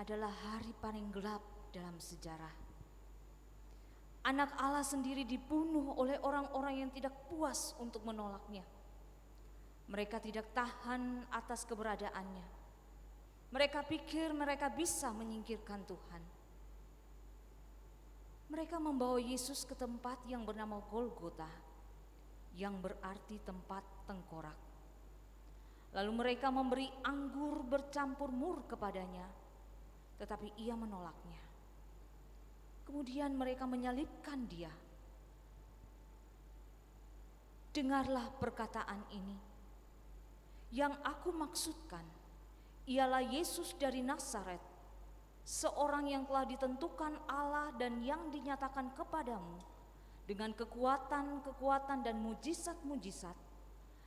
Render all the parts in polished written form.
adalah hari paling gelap dalam sejarah. Anak Allah sendiri dibunuh oleh orang-orang yang tidak puas untuk menolaknya. Mereka tidak tahan atas keberadaannya. Mereka pikir mereka bisa menyingkirkan Tuhan. Mereka membawa Yesus ke tempat yang bernama Golgota, yang berarti tempat tengkorak. Lalu mereka memberi anggur bercampur mur kepadanya, tetapi ia menolaknya. Kemudian mereka menyalibkan dia. Dengarlah perkataan ini. Yang aku maksudkan ialah Yesus dari Nazaret, seorang yang telah ditentukan Allah dan yang dinyatakan kepadamu dengan kekuatan-kekuatan dan mujizat-mujizat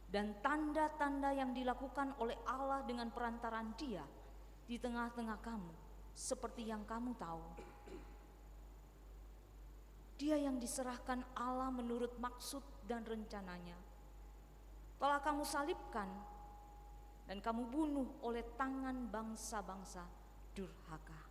dan tanda-tanda yang dilakukan oleh Allah dengan perantaraan Dia di tengah-tengah kamu, seperti yang kamu tahu. Dia yang diserahkan Allah menurut maksud dan rencananya telah kamu salibkan dan kamu bunuh oleh tangan bangsa-bangsa durhaka.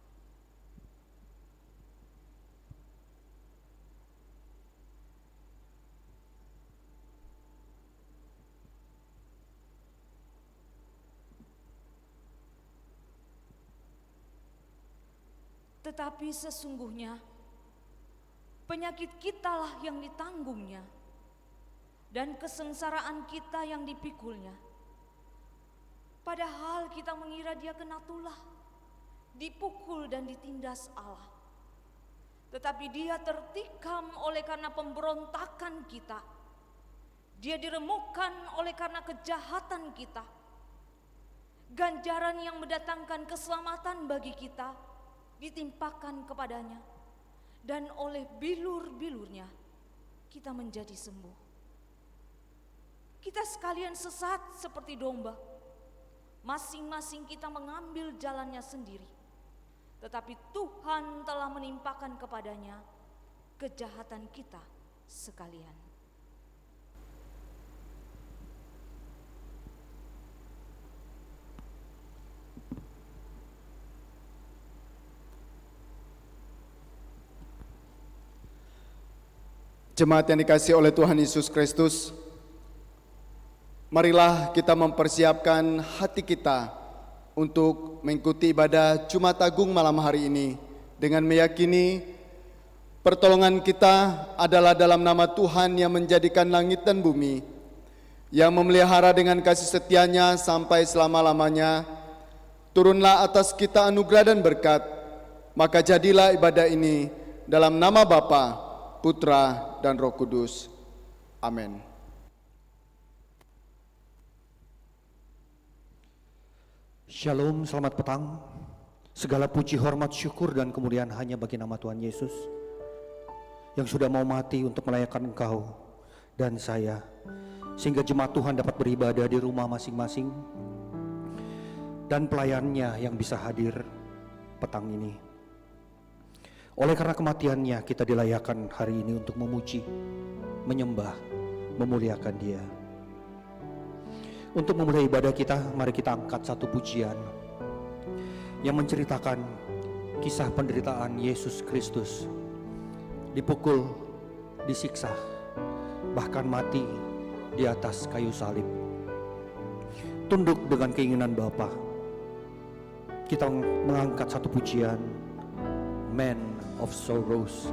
Tetapi sesungguhnya penyakit kitalah yang ditanggungnya dan kesengsaraan kita yang dipikulnya. Padahal kita mengira dia kena tulah, dipukul dan ditindas Allah. Tetapi dia tertikam oleh karena pemberontakan kita. Dia diremukkan oleh karena kejahatan kita. Ganjaran yang mendatangkan keselamatan bagi kita ditimpakan kepadanya. Dan oleh bilur-bilurnya kita menjadi sembuh. Kita sekalian sesat seperti domba. Masing-masing kita mengambil jalannya sendiri. Tetapi Tuhan telah menimpakan kepadanya kejahatan kita sekalian. Jemaat yang dikasihi oleh Tuhan Yesus Kristus, marilah kita mempersiapkan hati kita untuk mengikuti ibadah Jumat Agung malam hari ini dengan meyakini pertolongan kita adalah dalam nama Tuhan yang menjadikan langit dan bumi, yang memelihara dengan kasih setianya sampai selama-lamanya. Turunlah atas kita anugerah dan berkat, maka jadilah ibadah ini dalam nama Bapa, Putra, dan Roh Kudus. Amin. Shalom, selamat petang. Segala puji, hormat, syukur, dan kemuliaan hanya bagi nama Tuhan Yesus yang sudah mau mati untuk melayakkan engkau dan saya, sehingga jemaat Tuhan dapat beribadah di rumah masing-masing, dan pelayannya yang bisa hadir petang ini. Oleh karena kematiannya kita dilayakkan hari ini untuk memuji, menyembah, memuliakan Dia. Untuk memulai ibadah kita, mari kita angkat satu pujian yang menceritakan kisah penderitaan Yesus Kristus. Dipukul, disiksa, bahkan mati di atas kayu salib. Tunduk dengan keinginan Bapa. Kita mengangkat satu pujian, Man of Sorrows.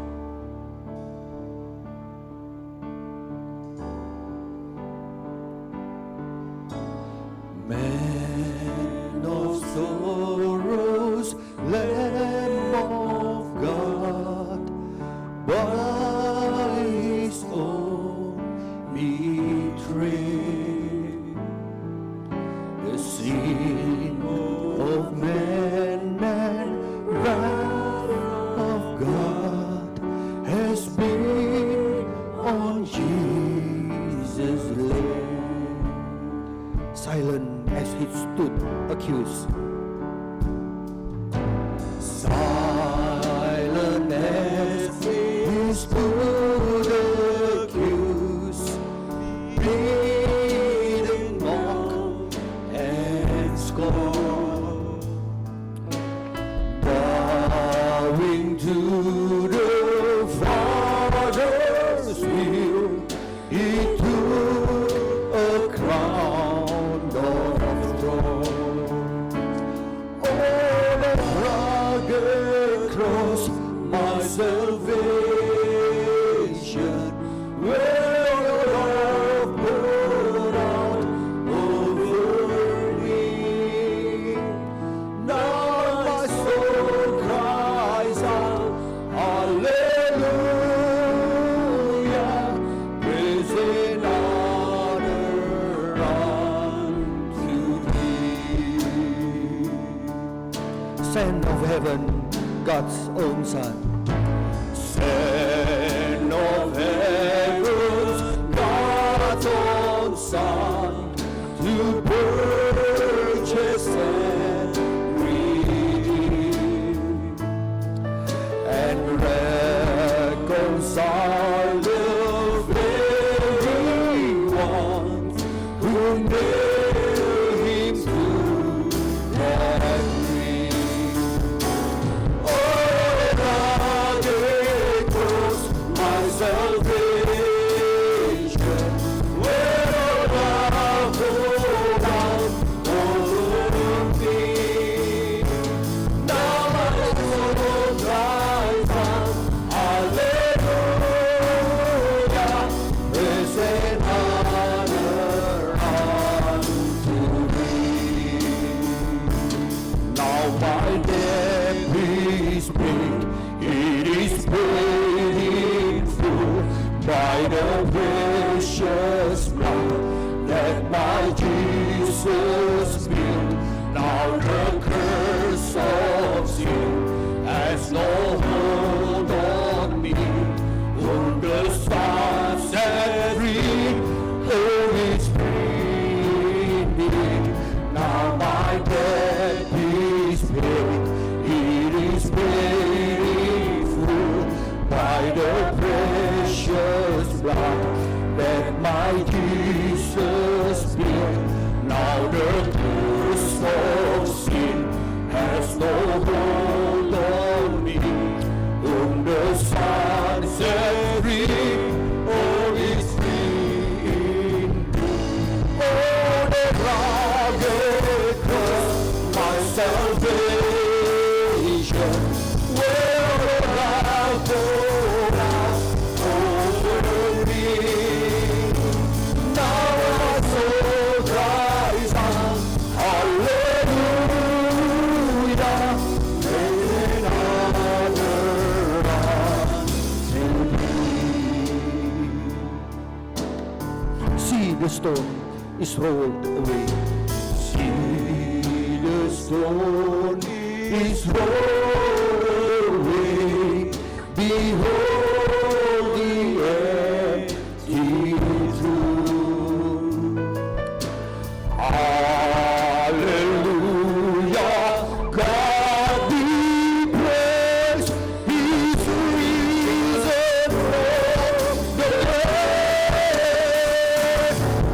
Man of sorrows, Lamb of God, by His own betrayed, the sin of man and wrath of God has been on Jesus' laid. Silent as he stood accused. Silent as He stood accused, beaten, mocked, and scorned. salvation, where your love poured out over me. Now my soul cries out, Hallelujah, praise and honor unto Thee. Son of heaven, God's own Son, Son of heaven's God's own Son, to purchase and redeem and reconcile the very ones who nailed Him to that tree. My salvation, where love poured out over me. Now my soul cries out, Hallelujah, praise and honor unto Thee. Now my debt is paid, it is paid in full by the precious blood that my Jesus spilled. Now the curse of sin has no hold on me. Whom the Son set free, oh, it's free indeed. Now my debt is paid, it is paid in full by the precious blood that my Jesus spilled. Now the curse of sin has no hold on me. Whom the Son set free, oh, is free indeed. Oh, the rugged cross, my salvation, where love poured out over me. Now my soul cries out, Hallelujah, praise and honor unto Thee. see the stone is rolled away. See the stone is rolled away. Behold the empty tomb. Hallelujah, God be praised. He's risen from the dead.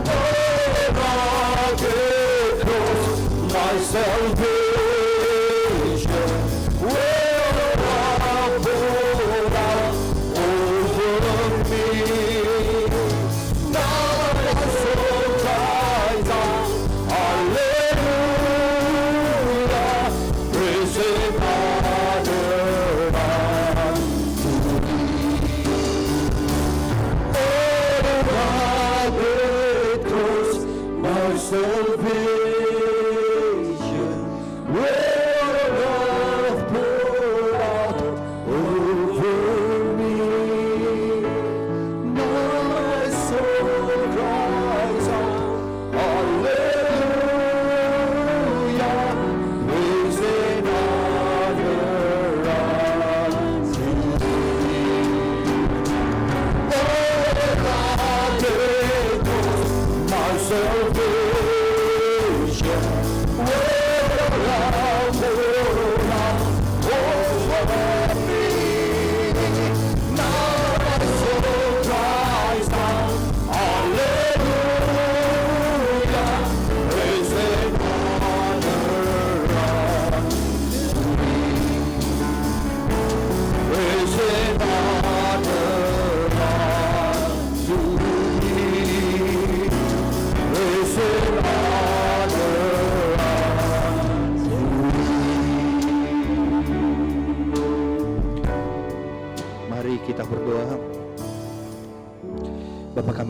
Oh, rugged cross, my salvation, where love poured out over me. Now my soul cries out, Hallelujah, praise and honor unto Thee. Oh, the rugged cross, my salvation,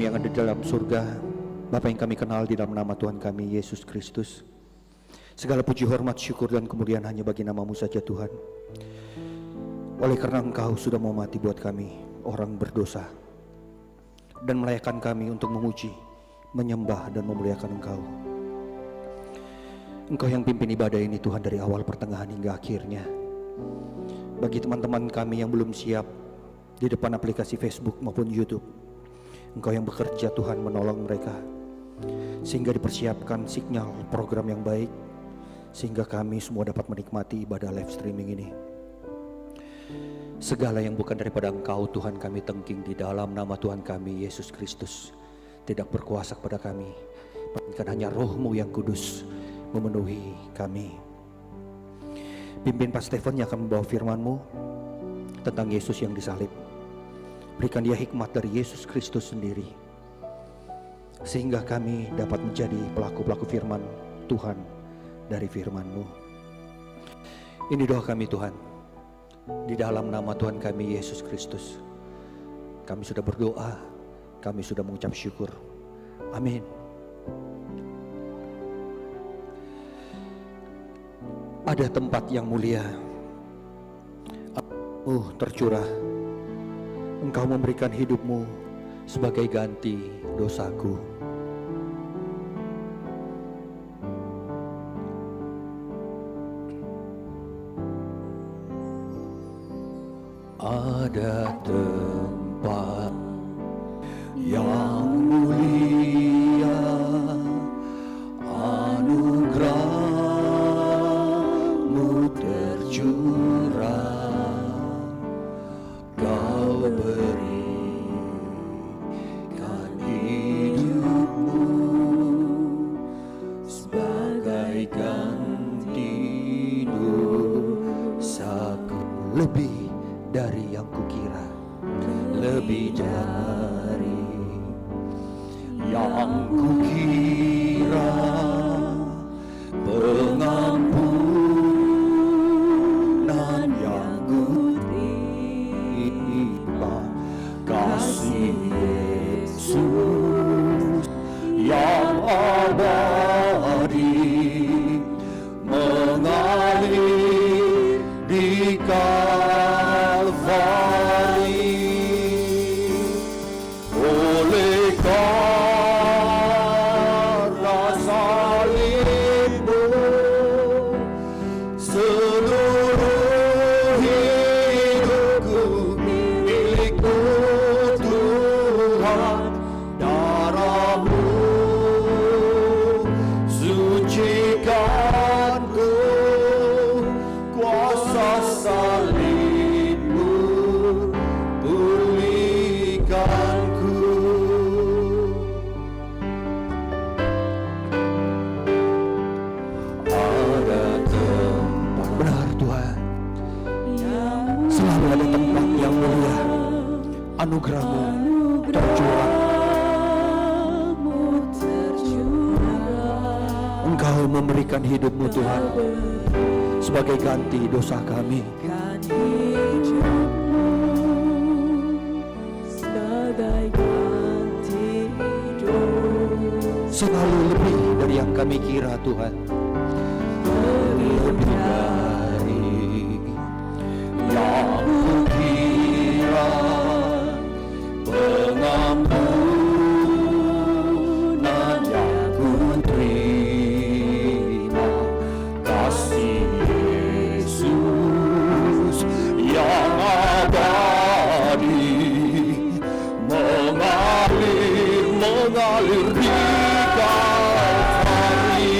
kami yang ada di dalam surga, Bapa yang kami kenal di dalam nama Tuhan kami Yesus Kristus, segala puji, hormat, syukur, dan kemuliaan hanya bagi nama-Mu saja Tuhan. Oleh karena Engkau sudah mau mati buat kami, orang berdosa, dan melayakkan kami untuk memuji, menyembah, dan memuliakan Engkau. Engkau yang pimpin ibadah ini Tuhan dari awal, pertengahan, hingga akhirnya. Bagi teman-teman kami yang belum siap di depan aplikasi Facebook maupun YouTube, Engkau yang bekerja Tuhan menolong mereka, sehingga dipersiapkan sinyal program yang baik, sehingga kami semua dapat menikmati ibadah live streaming ini. Segala yang bukan daripada Engkau Tuhan kami tengking di dalam nama Tuhan kami Yesus Kristus, tidak berkuasa kepada kami, melainkan hanya Roh-Mu yang kudus memenuhi kami. Pimpin Pak Stephen yang akan membawa firman-Mu tentang Yesus yang disalib. Berikan dia hikmat dari Yesus Kristus sendiri, sehingga kami dapat menjadi pelaku-pelaku firman Tuhan dari firman-Mu. Ini doa kami Tuhan, di dalam nama Tuhan kami Yesus Kristus. Kami sudah berdoa, kami sudah mengucap syukur. Amin. Ada tempat yang mulia, tercurah. Engkau memberikan hidup-Mu sebagai ganti dosaku. Ada tempat yang mulia, anugerah-Mu tercurah, Kau berikan hidup-Mu sebagai ganti dosaku. Lebih dari yang kukira, lebih dari yang kukira, pengampunan yang kuterima, kasih Yesus yang abadi mengalir di Kalvari. Oleh karena salib-Mu, seluruh hidupku milik-Mu Tuhan. Darah-Mu sucikanku, kuasa salib-Mu pulihkanku. Ada tempat, benar Tuhan, selalu ada tempat yang mulia, anugerah-Mu tercurah. Engkau memberikan hidup-Mu Tuhan sebagai ganti dosa kami. Selalu lebih dari yang kami kira Tuhan, lebih dari yang kukira, pengampunan yang kuterima, kasih Yesus yang abadi mengalir di Kalvari.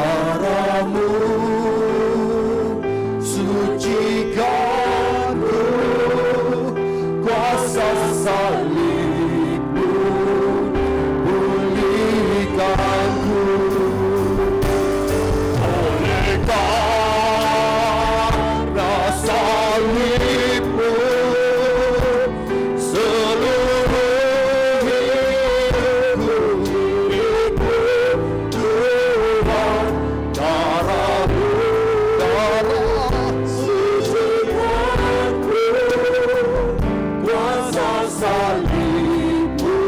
Darah-Mu sucikanku, kuasa salib-Mu pulihkanku. Oleh karena salib-Mu, seluruh hidupku Tuhan. Darah-Mu, darah sucikanku, kuasa salib-Mu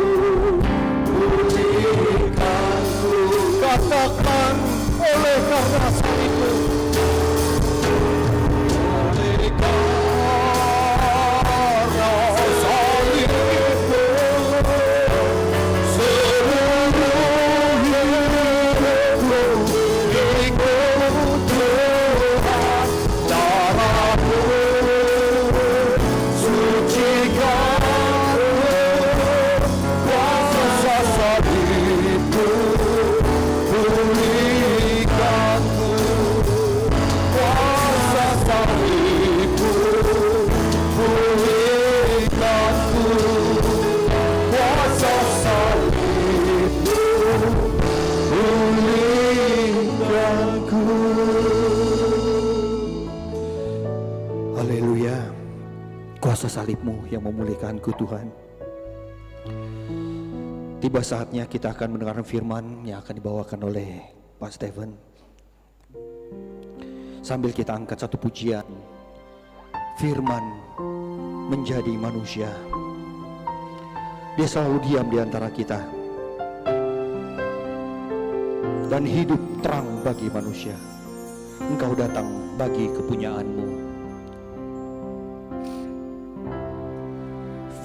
pulihkanku. Katakan, oleh karena salib-Mu, oleh karena salib-Mu, seluruh hidupku ikut Tuhan. Darah-Mu sucikanku, kuasa salib-Mu pulihkanku. Kuasa salib-Mu pulihkanku. Kuasa salib-Mu pulihkanku. Haleluya. Kuasa salib-Mu yang memulihkanku Tuhan. Tiba saatnya kita akan mendengar firman yang akan dibawakan oleh Pak Stephen. Sambil kita angkat satu pujian, firman menjadi manusia. Dia selalu diam di antara kita dan hidup terang bagi manusia. Engkau datang bagi kepunyaanmu.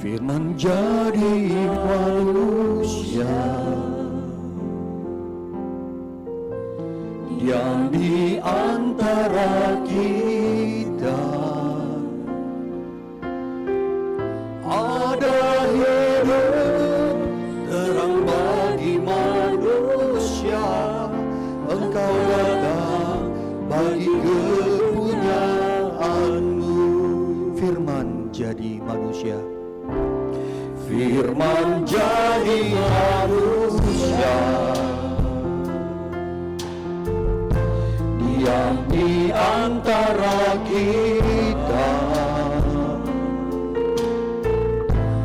Firman jadi manusia, diam di antara kita. Ada hidup terang bagi manusia. Engkau datang bagi kepunyaanmu. Firman jadi manusia. Firman jadi manusia, diam di antara kita.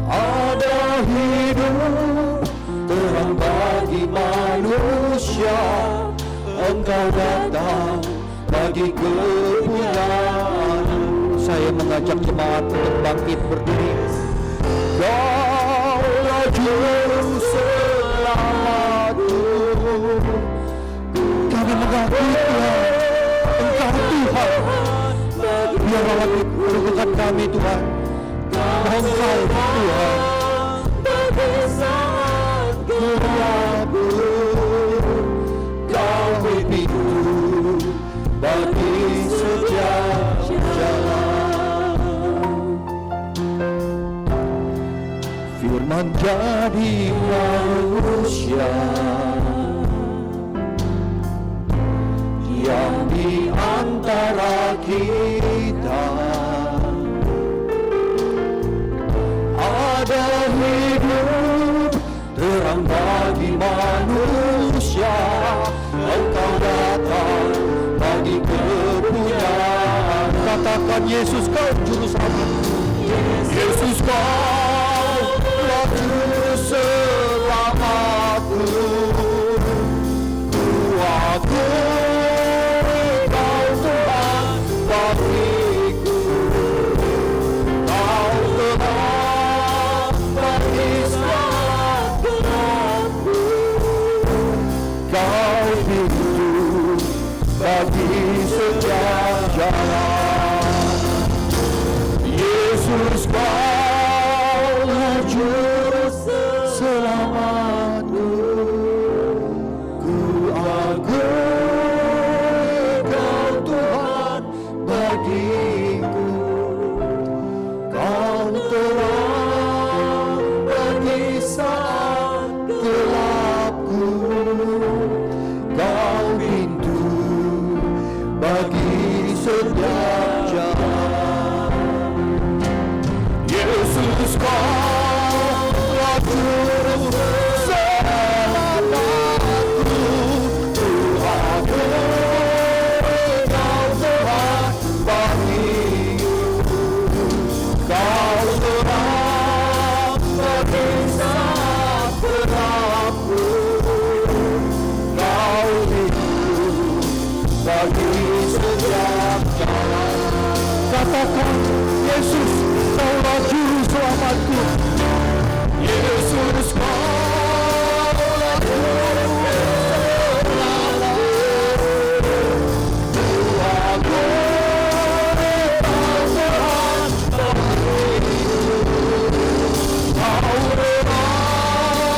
Ada hidup terang bagi manusia. Engkau datang bagi kepunyaan. Saya mengajak jemaat untuk bangkit berdiri. Kaulah juru selamatku. Kami mengakui Tuhan, Engkau Tuhan. Biarlah meneguhkan kami Tuhan. Engkau Tuhan. Bagi saat gelapku, Kau hidup bagi setiap jalan. Firman jadi manusia, diam di antara kita. Ada hidup terang bagi manusia. Engkau datang bagi kepunyaan. Katakan, Yesus Kau juru selamat. Yesus Kau juru selamatku. Ku akui Kau Tuhan bagiku. Kau Tuhan bagi saat gelapku. Kau hidup bagi setiap jalan. Yesus Kau juru selamatku. Ku akui Kau Tuhan bagiku. Kau terang bagi saat gelapku. Kau pintu bagi setiap jalan. Katakan, Yesus, Kaulah Juru Selamatku. Yesus Kaulah Juru Selamatku. Tuhanku Tuhan bagiku. Kau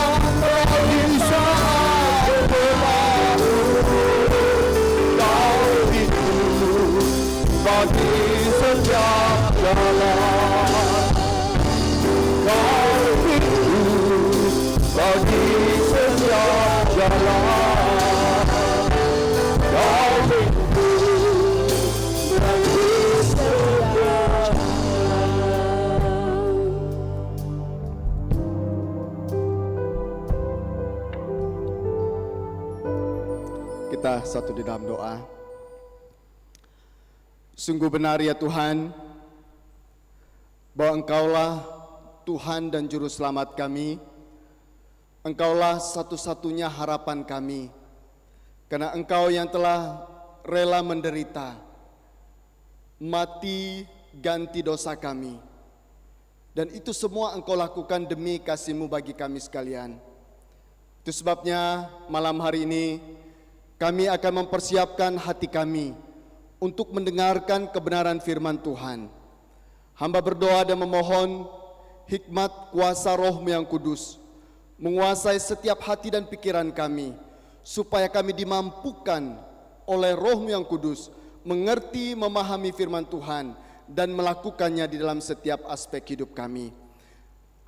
rela bisa berlalu. Kau itu bagi setiap jalan. Kau itu bagi setiap jalan. Kau itu bagi setiap jalan. Kita satu di dalam doa. Sungguh benar ya Tuhan, bahwa Engkaulah Tuhan dan Juru Selamat kami. Engkaulah satu-satunya harapan kami. Karena Engkau yang telah rela menderita, mati ganti dosa kami. Dan itu semua Engkau lakukan demi kasih-Mu bagi kami sekalian. Itu sebabnya malam hari ini kami akan mempersiapkan hati kami untuk mendengarkan kebenaran firman Tuhan. Hamba berdoa dan memohon hikmat kuasa Roh-Mu yang kudus menguasai setiap hati dan pikiran kami, supaya kami dimampukan oleh Roh-Mu yang kudus mengerti, memahami firman Tuhan dan melakukannya di dalam setiap aspek hidup kami.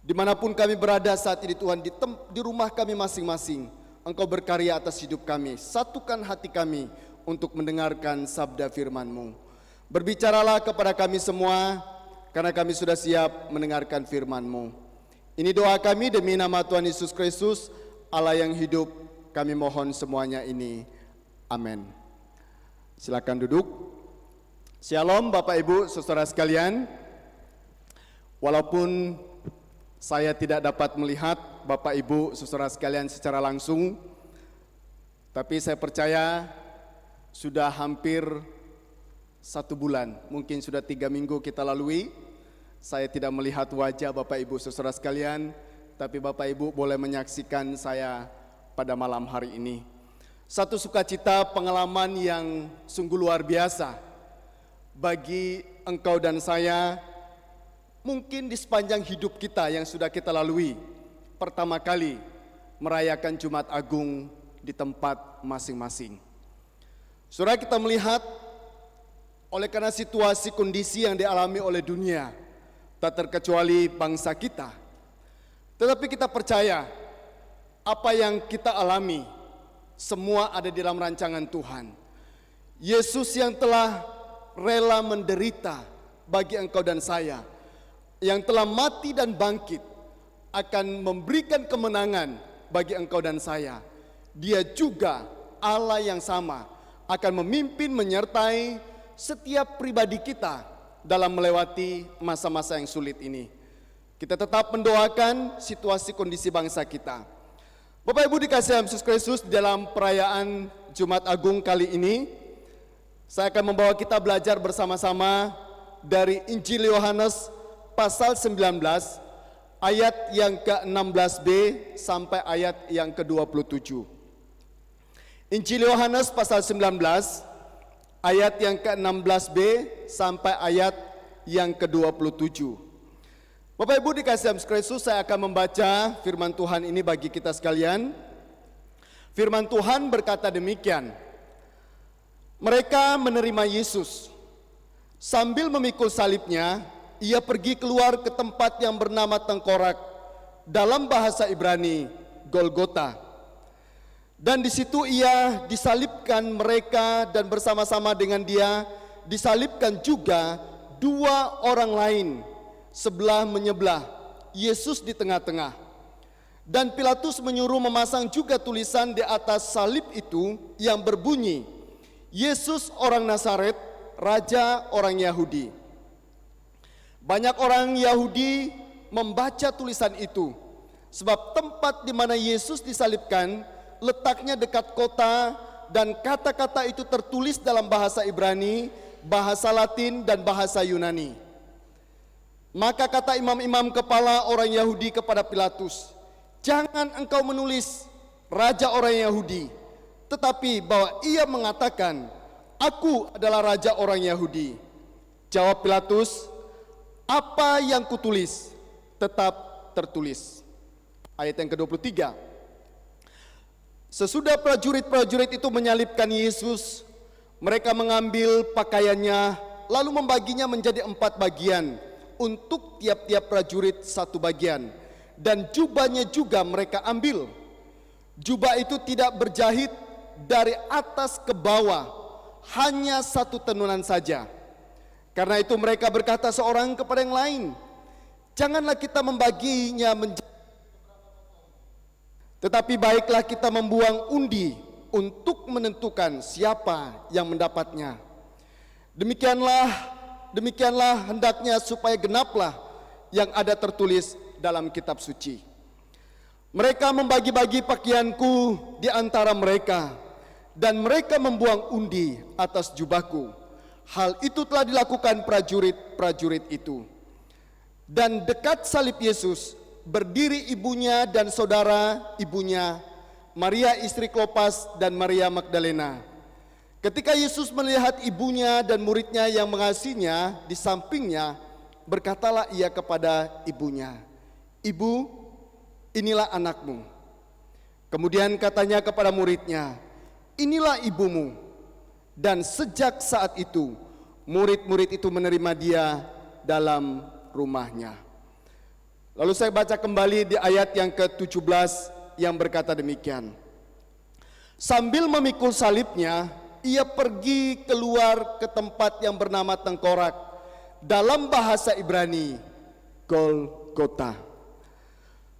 Dimanapun kami berada saat ini Tuhan, di rumah kami masing-masing, Engkau berkarya atas hidup kami. Satukan hati kami untuk mendengarkan sabda firman-Mu. Berbicaralah kepada kami semua, karena kami sudah siap mendengarkan firman-Mu. Ini doa kami demi nama Tuhan Yesus Kristus, Allah yang hidup, kami mohon semuanya ini. Amin. Silakan duduk. Shalom Bapak Ibu Saudara sekalian. Walaupun saya tidak dapat melihat Bapak Ibu Saudara sekalian secara langsung, tapi saya percaya sudah hampir 1 bulan, mungkin sudah 3 minggu kita lalui. Saya tidak melihat wajah Bapak Ibu Saudara sekalian, tapi Bapak Ibu boleh menyaksikan saya pada malam hari ini. Satu sukacita, pengalaman yang sungguh luar biasa bagi engkau dan saya, mungkin di sepanjang hidup kita yang sudah kita lalui. Pertama kali merayakan Jumat Agung di tempat masing-masing. Saudara, kita melihat oleh karena situasi kondisi yang dialami oleh dunia, tak terkecuali bangsa kita. Tetapi kita percaya apa yang kita alami semua ada di dalam rancangan Tuhan. Yesus yang telah rela menderita bagi engkau dan saya, yang telah mati dan bangkit, akan memberikan kemenangan bagi engkau dan saya. Dia juga Allah yang sama, akan memimpin menyertai setiap pribadi kita dalam melewati masa-masa yang sulit ini. Kita tetap mendoakan situasi kondisi bangsa kita. Bapak Ibu dikasihi Yesus Kristus, dalam perayaan Jumat Agung kali ini, saya akan membawa kita belajar bersama-sama dari Injil Yohanes pasal 19 ayat yang ke-16b sampai ayat yang ke-27. Injil Yohanes pasal 19 ayat yang ke-16b sampai ayat yang ke-27. Bapak Ibu dikasihi Yesus Kristus, saya akan membaca firman Tuhan ini bagi kita sekalian. Firman Tuhan berkata demikian. Mereka menerima Yesus. Sambil memikul salibnya, ia pergi keluar ke tempat yang bernama Tengkorak, dalam bahasa Ibrani Golgota. Dan di situ ia disalibkan mereka, dan bersama-sama dengan dia disalibkan juga 2 orang lain, sebelah menyebelah, Yesus di tengah-tengah. Dan Pilatus menyuruh memasang juga tulisan di atas salib itu yang berbunyi, Yesus orang Nazaret, Raja orang Yahudi. Banyak orang Yahudi membaca tulisan itu, sebab tempat di mana Yesus disalibkan letaknya dekat kota dan kata-kata itu tertulis dalam bahasa Ibrani, bahasa Latin, dan bahasa Yunani. Maka kata imam-imam kepala orang Yahudi kepada Pilatus, "Jangan engkau menulis Raja orang Yahudi, tetapi bahwa ia mengatakan, 'Aku adalah Raja orang Yahudi.'" Jawab Pilatus, "Apa yang kutulis tetap tertulis." Ayat yang ke-23. Sesudah prajurit-prajurit itu menyalibkan Yesus, mereka mengambil pakaiannya lalu membaginya menjadi 4 bagian, untuk tiap-tiap prajurit 1 bagian, dan jubahnya juga mereka ambil. Jubah itu tidak berjahit dari atas ke bawah, hanya 1 tenunan saja. Karena itu mereka berkata seorang kepada yang lain, "Janganlah kita membaginya menjadi, tetapi baiklah kita membuang undi untuk menentukan siapa yang mendapatnya. Demikianlah hendaknya supaya genaplah yang ada tertulis dalam kitab suci. Mereka membagi-bagi pakaianku di antara mereka, dan mereka membuang undi atas jubahku. Hal itu telah dilakukan prajurit-prajurit itu. Dan dekat salib Yesus berdiri ibunya dan saudara ibunya, Maria istri Klopas dan Maria Magdalena. Ketika Yesus melihat ibunya dan muridnya yang mengasihinya di sampingnya, berkatalah ia kepada ibunya, "Ibu, inilah anakmu." Kemudian katanya kepada muridnya, "Inilah ibumu." Dan sejak saat itu, murid-murid itu menerima dia dalam rumahnya. Lalu saya baca kembali di ayat yang ke-17 yang berkata demikian. Sambil memikul salibnya, ia pergi keluar ke tempat yang bernama Tengkorak, dalam bahasa Ibrani, Golgota.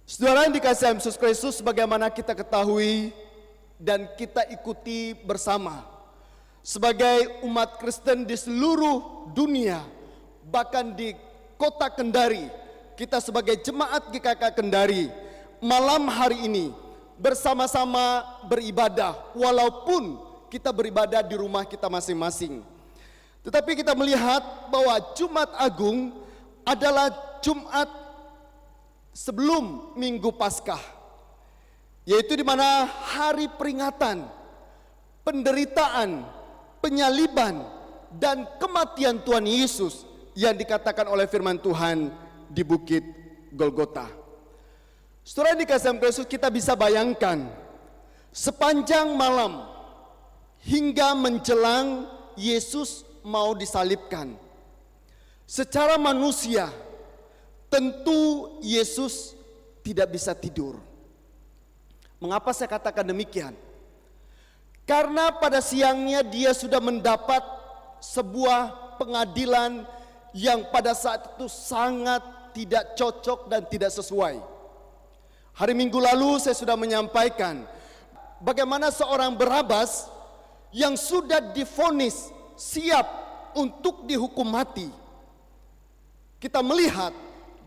Saudara yang dikasihi Yesus Kristus, bagaimana kita ketahui dan kita ikuti bersama sebagai umat Kristen di seluruh dunia, bahkan di kota Kendari, kita sebagai jemaat GKK Kendari malam hari ini bersama-sama beribadah, walaupun kita beribadah di rumah kita masing-masing. Tetapi kita melihat bahwa Jumat Agung adalah Jumat sebelum Minggu Paskah, yaitu di mana hari peringatan penderitaan, penyaliban, dan kematian Tuhan Yesus yang dikatakan oleh firman Tuhan di Bukit Golgota. Saudara yang dikasihi Kristus, kita bisa bayangkan sepanjang malam hingga menjelang Yesus mau disalibkan. Secara manusia, tentu Yesus tidak bisa tidur. Mengapa saya katakan demikian? Karena pada siangnya dia sudah mendapat sebuah pengadilan yang pada saat itu sangat tidak cocok dan tidak sesuai. Hari Minggu lalu saya sudah menyampaikan bagaimana seorang Barabas yang sudah divonis siap untuk dihukum mati, kita melihat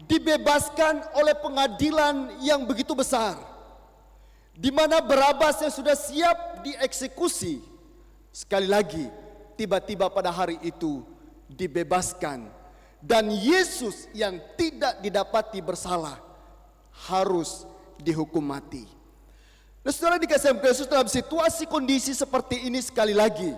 dibebaskan oleh pengadilan yang begitu besar, di mana Barabas yang sudah siap dieksekusi, sekali lagi tiba-tiba pada hari itu dibebaskan, dan Yesus yang tidak didapati bersalah harus dihukum mati. Nah, saudara dikasihi Kristus, dalam situasi kondisi seperti ini sekali lagi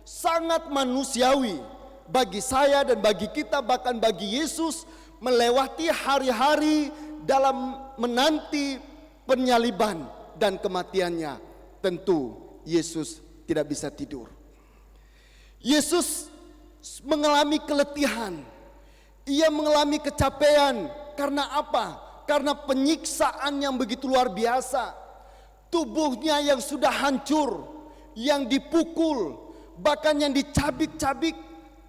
sangat manusiawi bagi saya dan bagi kita, bahkan bagi Yesus, melewati hari-hari dalam menanti penyaliban dan kematiannya. Tentu Yesus tidak bisa tidur. Yesus mengalami keletihan, ia mengalami kecapean. Karena apa? Karena penyiksaan yang begitu luar biasa. Tubuhnya yang sudah hancur, yang dipukul, bahkan yang dicabik-cabik,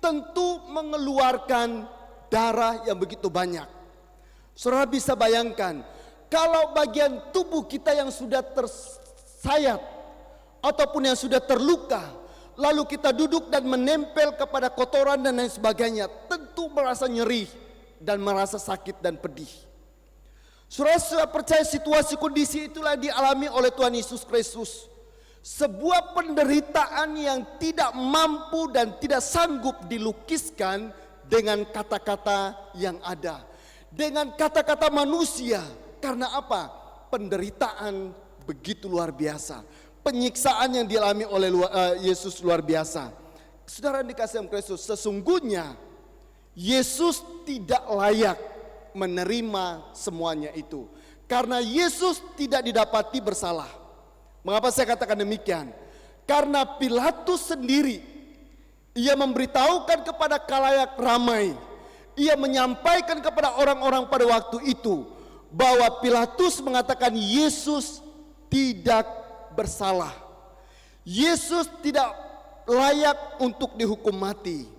tentu mengeluarkan darah yang begitu banyak. Saudara bisa bayangkan, kalau bagian tubuh kita yang sudah tersayat ataupun yang sudah terluka, lalu kita duduk dan menempel kepada kotoran dan lain sebagainya, tentu merasa nyeri dan merasa sakit dan pedih. Saudara percaya situasi kondisi itulah dialami oleh Tuhan Yesus Kristus. Sebuah penderitaan yang tidak mampu dan tidak sanggup dilukiskan dengan kata-kata yang ada, dengan kata-kata manusia. Karena apa? Penderitaan begitu luar biasa, penyiksaan yang dialami oleh Yesus luar biasa. Saudara yang dikasihi Kristus, sesungguhnya Yesus tidak layak menerima semuanya itu, karena Yesus tidak didapati bersalah. Mengapa saya katakan demikian? Karena Pilatus sendiri, ia memberitahukan kepada khalayak ramai, ia menyampaikan kepada orang-orang pada waktu itu bahwa Pilatus mengatakan Yesus tidak bersalah. Yesus tidak layak untuk dihukum mati.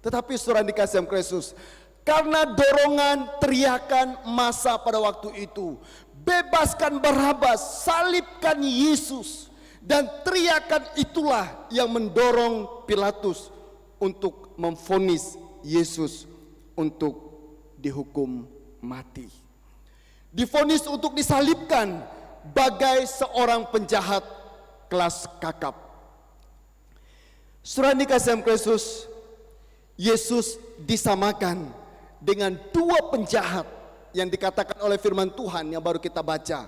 Tetapi saudara dikasihi Kristus, karena dorongan teriakan massa pada waktu itu, bebaskan Barabas, salibkan Yesus, dan teriakan itulah yang mendorong Pilatus untuk memvonis Yesus untuk dihukum mati, divonis untuk disalibkan bagai seorang penjahat kelas kakap. Saudara dikasihi Kristus, Yesus disamakan dengan dua penjahat yang dikatakan oleh firman Tuhan yang baru kita baca,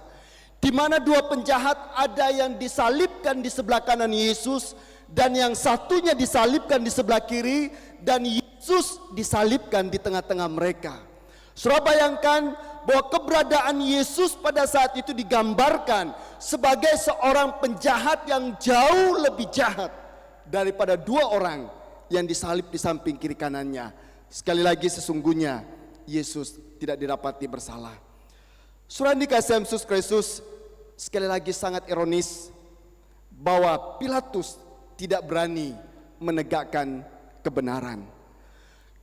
di mana dua penjahat ada yang disalibkan di sebelah kanan Yesus dan yang satunya disalibkan di sebelah kiri, dan Yesus disalibkan di tengah-tengah mereka. Saudara bayangkan bahwa keberadaan Yesus pada saat itu digambarkan sebagai seorang penjahat yang jauh lebih jahat daripada dua orang yang disalib di samping kiri kanannya. Sekali lagi, sesungguhnya Yesus tidak didapati bersalah. Saudara dikasihi Yesus Kristus, sekali lagi sangat ironis bahwa Pilatus tidak berani menegakkan kebenaran.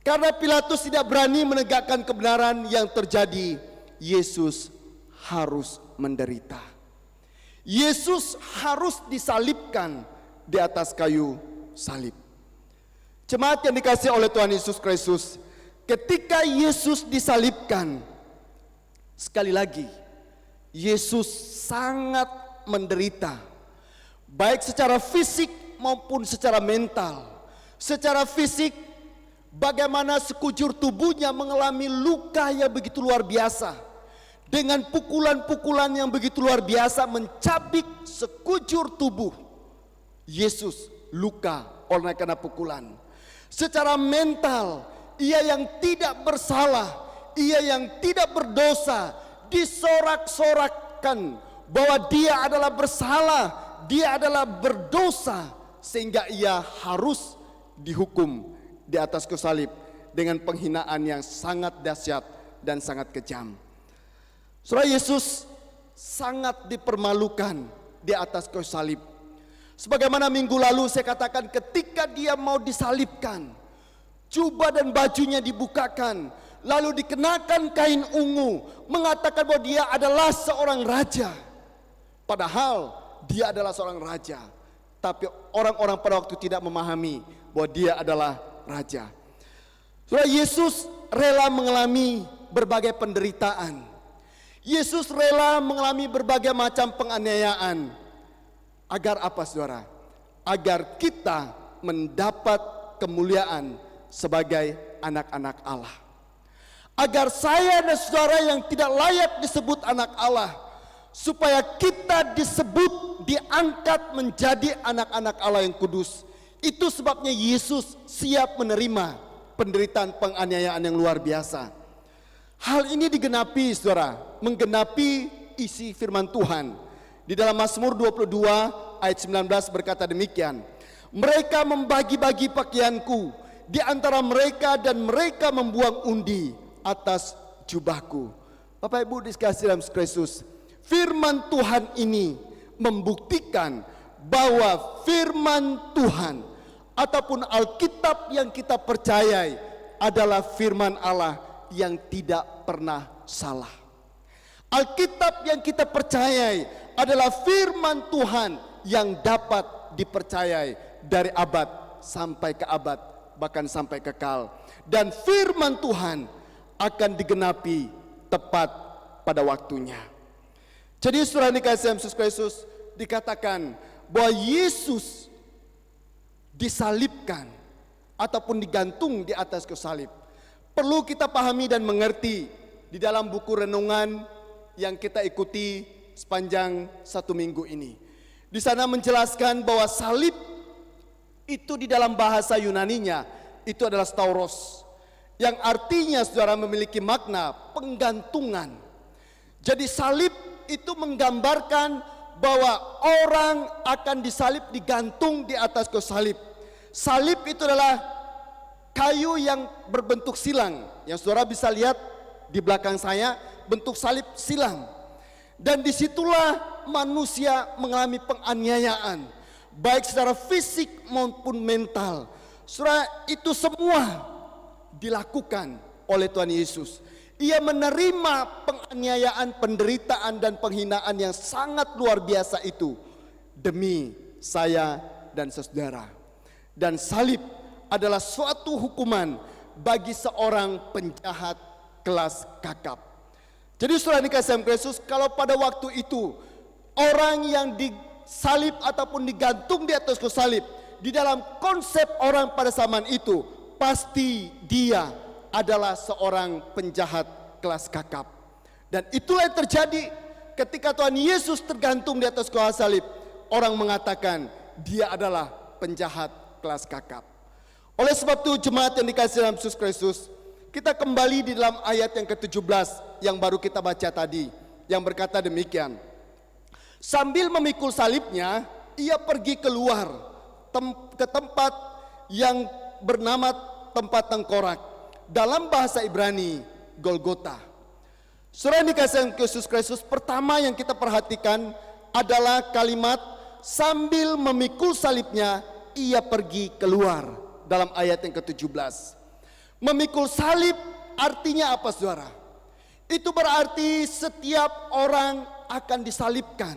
Karena Pilatus tidak berani menegakkan kebenaran yang terjadi, Yesus harus menderita. Yesus harus disalibkan di atas kayu salib. Jemaat yang dikasihi oleh Tuhan Yesus Kristus, ketika Yesus disalibkan, sekali lagi Yesus sangat menderita, baik secara fisik maupun secara mental. Secara fisik, bagaimana sekujur tubuhnya mengalami luka yang begitu luar biasa, dengan pukulan-pukulan yang begitu luar biasa mencabik sekujur tubuh Yesus, luka oleh karena pukulan. Secara mental, ia yang tidak bersalah, ia yang tidak berdosa, disorak-sorakkan bahwa dia adalah bersalah, dia adalah berdosa, sehingga ia harus dihukum di atas kayu salib dengan penghinaan yang sangat dahsyat dan sangat kejam. Saudara, Yesus sangat dipermalukan di atas kayu salib. Sebagaimana minggu lalu saya katakan, ketika dia mau disalibkan, jubah dan bajunya dibukakan, lalu dikenakan kain ungu, mengatakan bahwa dia adalah seorang raja. Padahal dia adalah seorang raja, tapi orang-orang pada waktu tidak memahami bahwa dia adalah raja. Saudara, Yesus rela mengalami berbagai penderitaan. Yesus rela mengalami berbagai macam penganiayaan. Agar apa, saudara? Agar kita mendapat kemuliaan sebagai anak-anak Allah. Agar saya dan saudara yang tidak layak disebut anak Allah, supaya kita disebut, diangkat menjadi anak-anak Allah yang kudus. Itu sebabnya Yesus siap menerima penderitaan penganiayaan yang luar biasa. Hal ini digenapi, saudara, menggenapi isi firman Tuhan. Di dalam Mazmur 22 ayat 19 berkata demikian, mereka membagi-bagi pakaianku di antara mereka dan mereka membuang undi atas jubahku. Bapak Ibu dikasihi dalam Kristus, firman Tuhan ini membuktikan bahwa firman Tuhan ataupun Alkitab yang kita percayai adalah firman Allah yang tidak pernah salah. Alkitab yang kita percayai adalah firman Tuhan yang dapat dipercayai dari abad sampai ke abad, bahkan sampai kekal. Dan firman Tuhan akan digenapi tepat pada waktunya. Jadi saudara dikasihi Yesus Kristus, dikatakan bahwa Yesus disalibkan ataupun digantung di atas kayu salib, perlu kita pahami dan mengerti di dalam buku renungan yang kita ikuti sepanjang 1 minggu ini. Di sana menjelaskan bahwa salib itu di dalam bahasa Yunaninya itu adalah stauros, yang artinya saudara memiliki makna penggantungan. Jadi salib itu menggambarkan bahwa orang akan disalib, digantung di atas kayu salib. Salib itu adalah kayu yang berbentuk silang, yang saudara bisa lihat di belakang saya, bentuk salib silang. Dan disitulah manusia mengalami penganiayaan, baik secara fisik maupun mental. Saudara, itu semua dilakukan oleh Tuhan Yesus. Ia menerima penganiayaan, penderitaan, dan penghinaan yang sangat luar biasa itu demi saya dan saudara. Dan salib adalah suatu hukuman bagi seorang penjahat kelas kakap. Jadi saudara dikasih Kristus, kalau pada waktu itu orang yang disalib ataupun digantung di atas kayu salib, di dalam konsep orang pada zaman itu, pasti dia adalah seorang penjahat kelas kakap. Dan itulah yang terjadi ketika Tuhan Yesus tergantung di atas kayu salib. Orang mengatakan dia adalah penjahat kelas kakap. Oleh sebab itu jemaat yang dikasihi dalam Yesus Kristus, kita kembali di dalam ayat yang ke-17 yang baru kita baca tadi, yang berkata demikian. Sambil memikul salibnya, ia pergi keluar ke tempat yang bernama tempat tengkorak, dalam bahasa Ibrani Golgota. Saudara yang dikasihi Yesus Kristus, pertama yang kita perhatikan adalah kalimat sambil memikul salibnya ia pergi keluar, dalam ayat yang ke-17. Memikul salib artinya apa saudara? Itu berarti setiap orang akan disalibkan,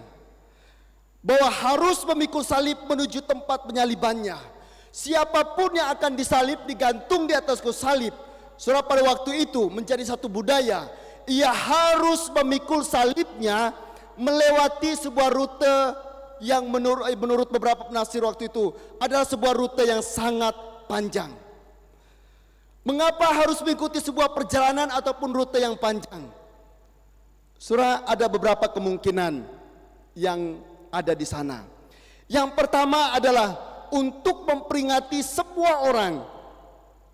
bahwa harus memikul salib menuju tempat penyalibannya. Siapapun yang akan disalib, digantung di atas kayu salib, saudara, pada waktu itu menjadi satu budaya. Ia harus memikul salibnya melewati sebuah rute yang menurut beberapa penafsir waktu itu adalah sebuah rute yang sangat panjang. Mengapa harus mengikuti sebuah perjalanan ataupun rute yang panjang? Saudara, ada beberapa kemungkinan yang ada di sana. Yang pertama adalah untuk memperingati semua orang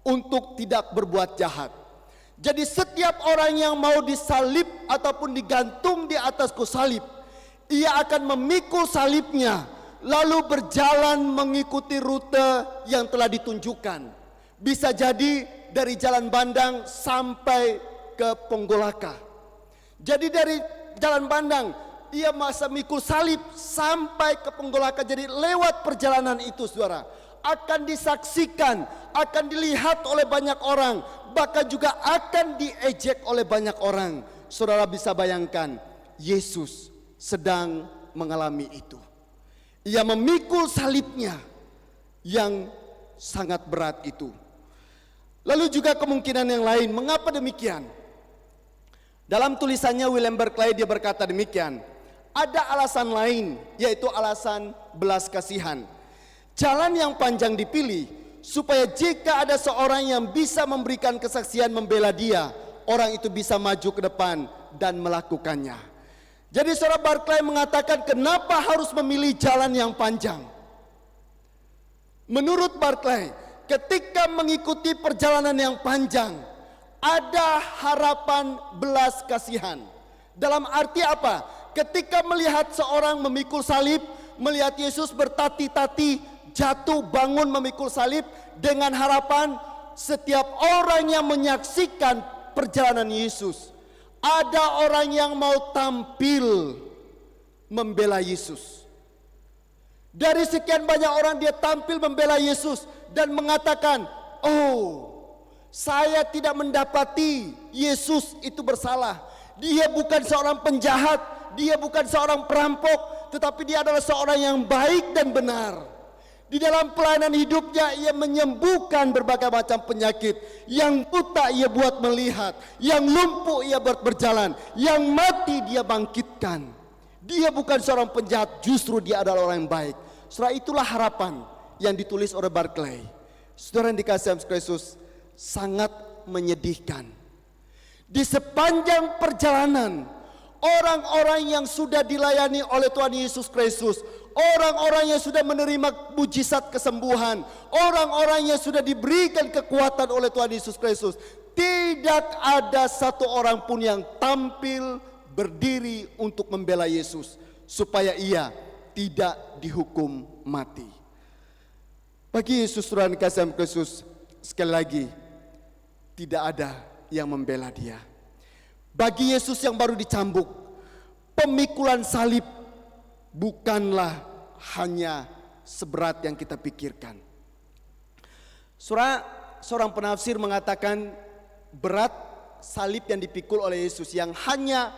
untuk tidak berbuat jahat. Jadi setiap orang yang mau disalib ataupun digantung di atas kayu salib, ia akan memikul salibnya lalu berjalan mengikuti rute yang telah ditunjukkan. Bisa jadi dari Jalan Bandang sampai ke Ponggolaka. Jadi dari Jalan Bandang ia masa mikul salib sampai ke Ponggolaka. Jadi lewat perjalanan itu saudara akan disaksikan, akan dilihat oleh banyak orang, bahkan juga akan diejek oleh banyak orang. Saudara bisa bayangkan Yesus sedang mengalami itu. Ia memikul salibnya yang sangat berat itu. Lalu juga kemungkinan yang lain, mengapa demikian? Dalam tulisannya William Barclay dia berkata demikian. Ada alasan lain, yaitu alasan belas kasihan. Jalan yang panjang dipilih supaya jika ada seorang yang bisa memberikan kesaksian membela dia, orang itu bisa maju ke depan dan melakukannya. Jadi saudara, Barclay mengatakan kenapa harus memilih jalan yang panjang? Menurut Barclay, ketika mengikuti perjalanan yang panjang, ada harapan belas kasihan. Dalam arti apa? Ketika melihat seorang memikul salib, melihat Yesus bertati-tati, jatuh bangun memikul salib, dengan harapan setiap orang yang menyaksikan perjalanan Yesus, ada orang yang mau tampil membela Yesus. Dari sekian banyak orang dia tampil membela Yesus dan mengatakan, oh, saya tidak mendapati Yesus itu bersalah. Dia bukan seorang penjahat, dia bukan seorang perampok, tetapi dia adalah seorang yang baik dan benar. Di dalam pelayanan hidupnya ia menyembuhkan berbagai macam penyakit. Yang buta ia buat melihat, yang lumpuh ia buat berjalan, yang mati dia bangkitkan. Dia bukan seorang penjahat, justru dia adalah orang yang baik. Saudara, itulah harapan yang ditulis oleh Barclay. Saudara yang dikasihi Yesus Kristus, sangat menyedihkan. Di sepanjang perjalanan, orang-orang yang sudah dilayani oleh Tuhan Yesus Kristus, orang-orang yang sudah menerima mujizat kesembuhan, orang-orang yang sudah diberikan kekuatan oleh Tuhan Yesus Kristus, tidak ada satu orang pun yang tampil berdiri untuk membela Yesus supaya ia tidak dihukum mati. Bagi Yesus, Tuhan kasih Yesus, sekali lagi tidak ada yang membela dia. Bagi Yesus yang baru dicambuk, pemikulan salib bukanlah hanya seberat yang kita pikirkan. Seorang penafsir mengatakan berat salib yang dipikul oleh Yesus yang hanya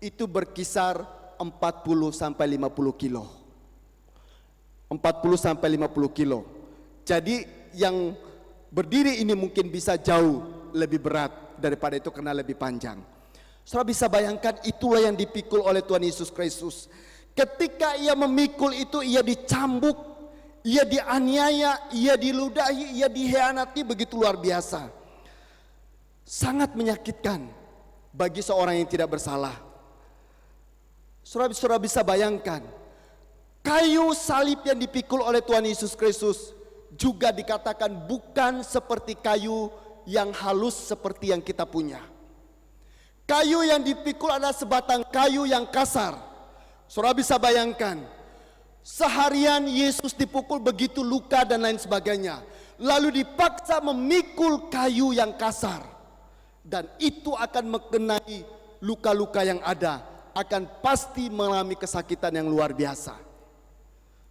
itu berkisar 40 sampai 50 kilo. 40 sampai 50 kilo. Jadi yang berdiri ini mungkin bisa jauh lebih berat daripada itu karena lebih panjang. Saudara bisa bayangkan, itulah yang dipikul oleh Tuhan Yesus Kristus. Ketika ia memikul itu, ia dicambuk, ia dianiaya, ia diludahi, ia dihianati begitu luar biasa. Sangat menyakitkan bagi seorang yang tidak bersalah. Saudara bisa bayangkan, kayu salib yang dipikul oleh Tuhan Yesus Kristus juga dikatakan bukan seperti kayu yang halus seperti yang kita punya. Kayu yang dipikul adalah sebatang kayu yang kasar. Saudara bisa bayangkan, seharian Yesus dipukul begitu luka dan lain sebagainya, lalu dipaksa memikul kayu yang kasar, dan itu akan mengenai luka-luka yang ada, akan pasti mengalami kesakitan yang luar biasa.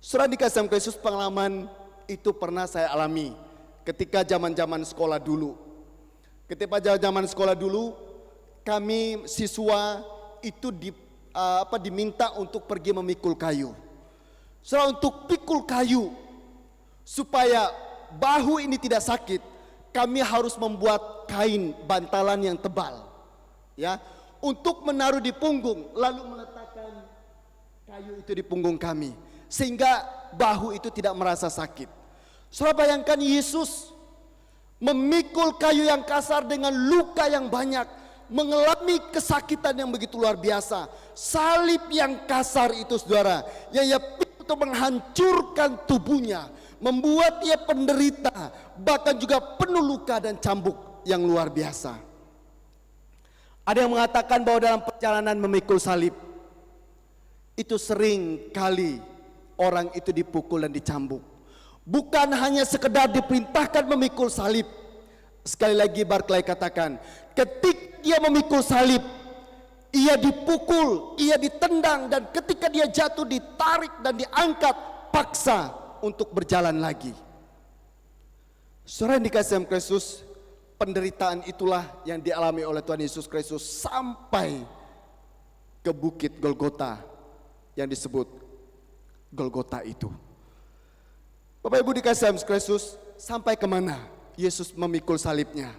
Saudara dikasih Yesus, pengalaman itu pernah saya alami ketika zaman-zaman sekolah dulu. Ketika zaman sekolah dulu, kami siswa itu diminta untuk pergi memikul kayu. Saudara, untuk pikul kayu supaya bahu ini tidak sakit, kami harus membuat kain bantalan yang tebal, ya, untuk menaruh di punggung, lalu meletakkan kayu itu di punggung kami, sehingga bahu itu tidak merasa sakit. Saudara bayangkan, Yesus memikul kayu yang kasar dengan luka yang banyak, mengalami kesakitan yang begitu luar biasa. Salib yang kasar itu, saudara, yang ia pikul untuk menghancurkan tubuhnya, membuat ia penderita, bahkan juga penuh luka dan cambuk yang luar biasa. Ada yang mengatakan bahwa dalam perjalanan memikul salib itu sering kali orang itu dipukul dan dicambuk. Bukan hanya sekedar diperintahkan memikul salib. Sekali lagi Barclay katakan, ketika dia memikul salib, ia dipukul, ia ditendang, dan ketika dia jatuh ditarik dan diangkat paksa untuk berjalan lagi. Saudara yang dikasihi Kristus, penderitaan itulah yang dialami oleh Tuhan Yesus Kristus sampai ke bukit Golgota yang disebut Golgota itu. Bapak Ibu dikasihi Kristus, sampai kemana Yesus memikul salibnya?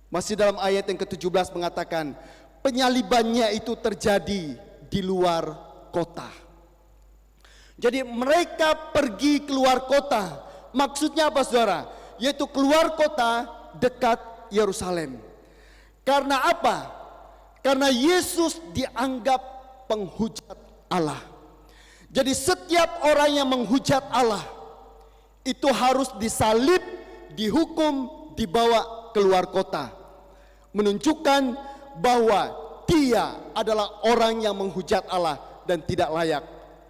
Masih dalam ayat yang ke-17 mengatakan, penyalibannya itu terjadi di luar kota. Jadi mereka pergi keluar kota. Maksudnya apa, saudara? Yaitu keluar kota dekat Yerusalem. Karena apa? Karena Yesus dianggap penghujat Allah. Jadi setiap orang yang menghujat Allah itu harus disalib, dihukum, dibawa keluar kota, menunjukkan bahwa dia adalah orang yang menghujat Allah dan tidak layak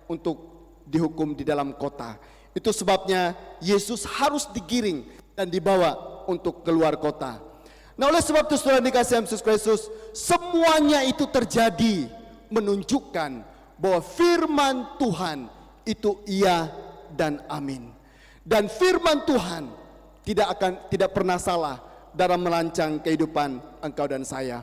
untuk dihukum di dalam kota. Itu sebabnya Yesus harus digiring dan dibawa untuk keluar kota. Nah, oleh sebab itu saudara dikasihi Yesus Kristus, semuanya itu terjadi menunjukkan bahwa firman Tuhan itu iya dan amin. Dan firman Tuhan tidak pernah salah dalam merancang kehidupan engkau dan saya.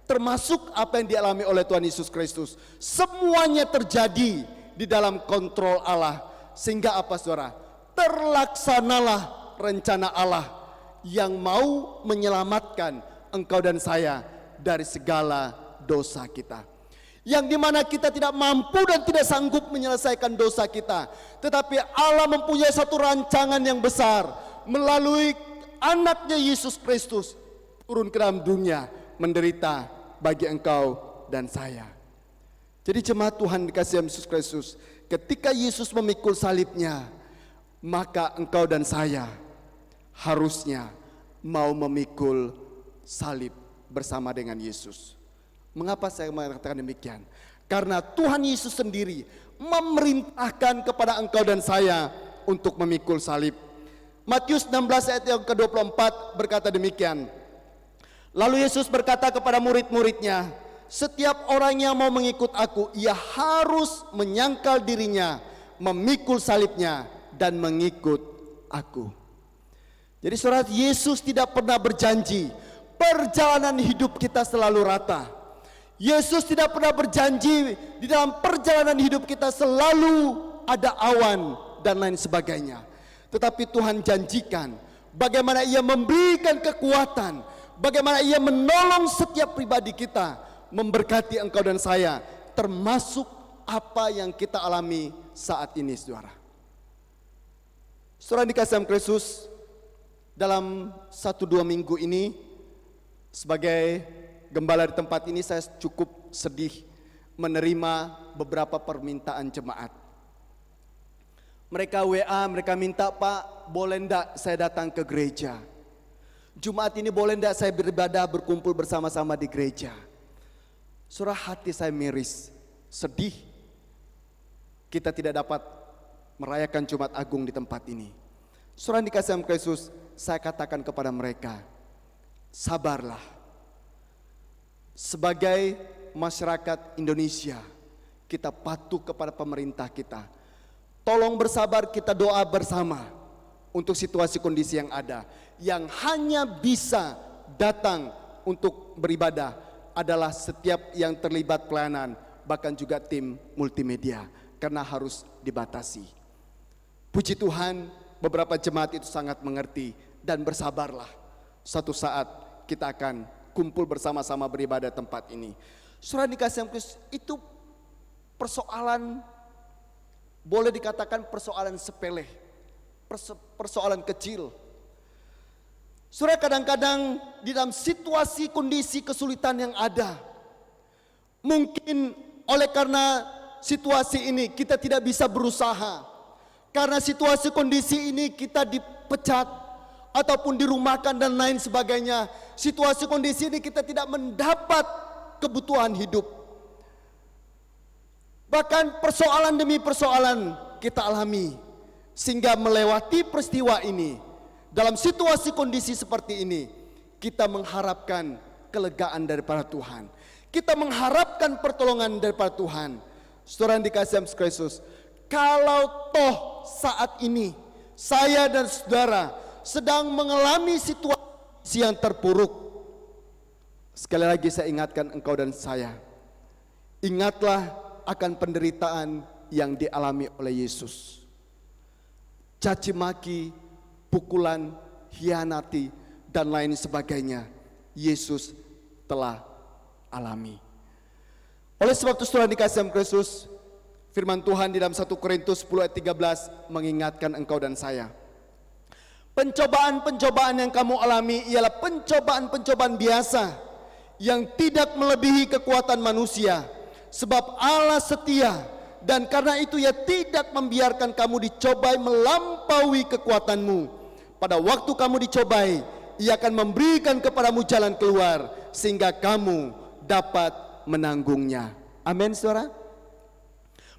Termasuk apa yang dialami oleh Tuhan Yesus Kristus. Semuanya terjadi di dalam kontrol Allah. Sehingga apa, saudara? Terlaksanalah rencana Allah yang mau menyelamatkan engkau dan saya dari segala dosa kita. yang dimana kita tidak mampu dan tidak sanggup menyelesaikan dosa kita. Tetapi Allah mempunyai satu rancangan yang besar melalui anaknya Yesus Kristus turun ke dalam dunia menderita bagi engkau dan saya. Jadi jemaat Tuhan dikasihi Yesus Kristus, ketika Yesus memikul salibnya, maka engkau dan saya harusnya mau memikul salib bersama dengan Yesus. Mengapa saya mengatakan demikian? Karena Tuhan Yesus sendiri memerintahkan kepada engkau dan saya untuk memikul salib. Matius 16 ayat yang ke-24 berkata demikian. Lalu Yesus berkata kepada murid-muridnya, setiap orang yang mau mengikut aku, ia harus menyangkal dirinya, memikul salibnya, dan mengikut aku. Jadi saudara, Yesus tidak pernah berjanji perjalanan hidup kita selalu rata. Yesus tidak pernah berjanji di dalam perjalanan hidup kita selalu ada awan dan lain sebagainya. Tetapi Tuhan janjikan bagaimana Ia memberikan kekuatan, bagaimana Ia menolong setiap pribadi kita, memberkati engkau dan saya, termasuk apa yang kita alami saat ini, saudara. Saudara dikasihi Kristus, dalam 1-2 minggu ini sebagai gembala di tempat ini saya cukup sedih menerima beberapa permintaan jemaat. Mereka WA, mereka minta, Pak, boleh enggak saya datang ke gereja? Jumat ini boleh enggak saya beribadah berkumpul bersama-sama di gereja? Saudara, hati saya miris, sedih. Kita tidak dapat merayakan Jumat Agung di tempat ini. Saudara dikasihi Kristus, saya katakan kepada mereka, sabarlah. Sebagai masyarakat Indonesia, kita patuh kepada pemerintah kita. Tolong bersabar, kita doa bersama untuk situasi kondisi yang ada. Yang hanya bisa datang untuk beribadah adalah setiap yang terlibat pelayanan, bahkan juga tim multimedia, karena harus dibatasi. Puji Tuhan, beberapa jemaat itu sangat mengerti dan bersabarlah. Suatu saat kita akan kumpul bersama-sama beribadah tempat ini. Saudara dikasihi Kristus, itu persoalan, boleh dikatakan persoalan sepele, persoalan kecil. Saudara, kadang-kadang di dalam situasi kondisi kesulitan yang ada, mungkin oleh karena situasi ini kita tidak bisa berusaha. Karena situasi kondisi ini kita dipecat ataupun dirumahkan dan lain sebagainya. Situasi kondisi ini kita tidak mendapat kebutuhan hidup. Bahkan persoalan demi persoalan kita alami. Sehingga melewati peristiwa ini, dalam situasi kondisi seperti ini, kita mengharapkan kelegaan daripada Tuhan. Kita mengharapkan pertolongan daripada Tuhan. Saudara yang dikasihi Kristus, kalau toh saat ini saya dan saudara sedang mengalami situasi yang terpuruk, sekali lagi saya ingatkan engkau dan saya, ingatlah akan penderitaan yang dialami oleh Yesus. Caci maki, pukulan, hianati, dan lain sebagainya, Yesus telah alami. Oleh sebab itu saudara dikasihi Kristus, firman Tuhan di dalam 1 Korintus 10 ayat 13 mengingatkan engkau dan saya, pencobaan-pencobaan yang kamu alami ialah pencobaan-pencobaan biasa yang tidak melebihi kekuatan manusia. Sebab Allah setia dan karena itu Ia tidak membiarkan kamu dicobai melampaui kekuatanmu. Pada waktu kamu dicobai, Ia akan memberikan kepadamu jalan keluar sehingga kamu dapat menanggungnya. Amin, saudara.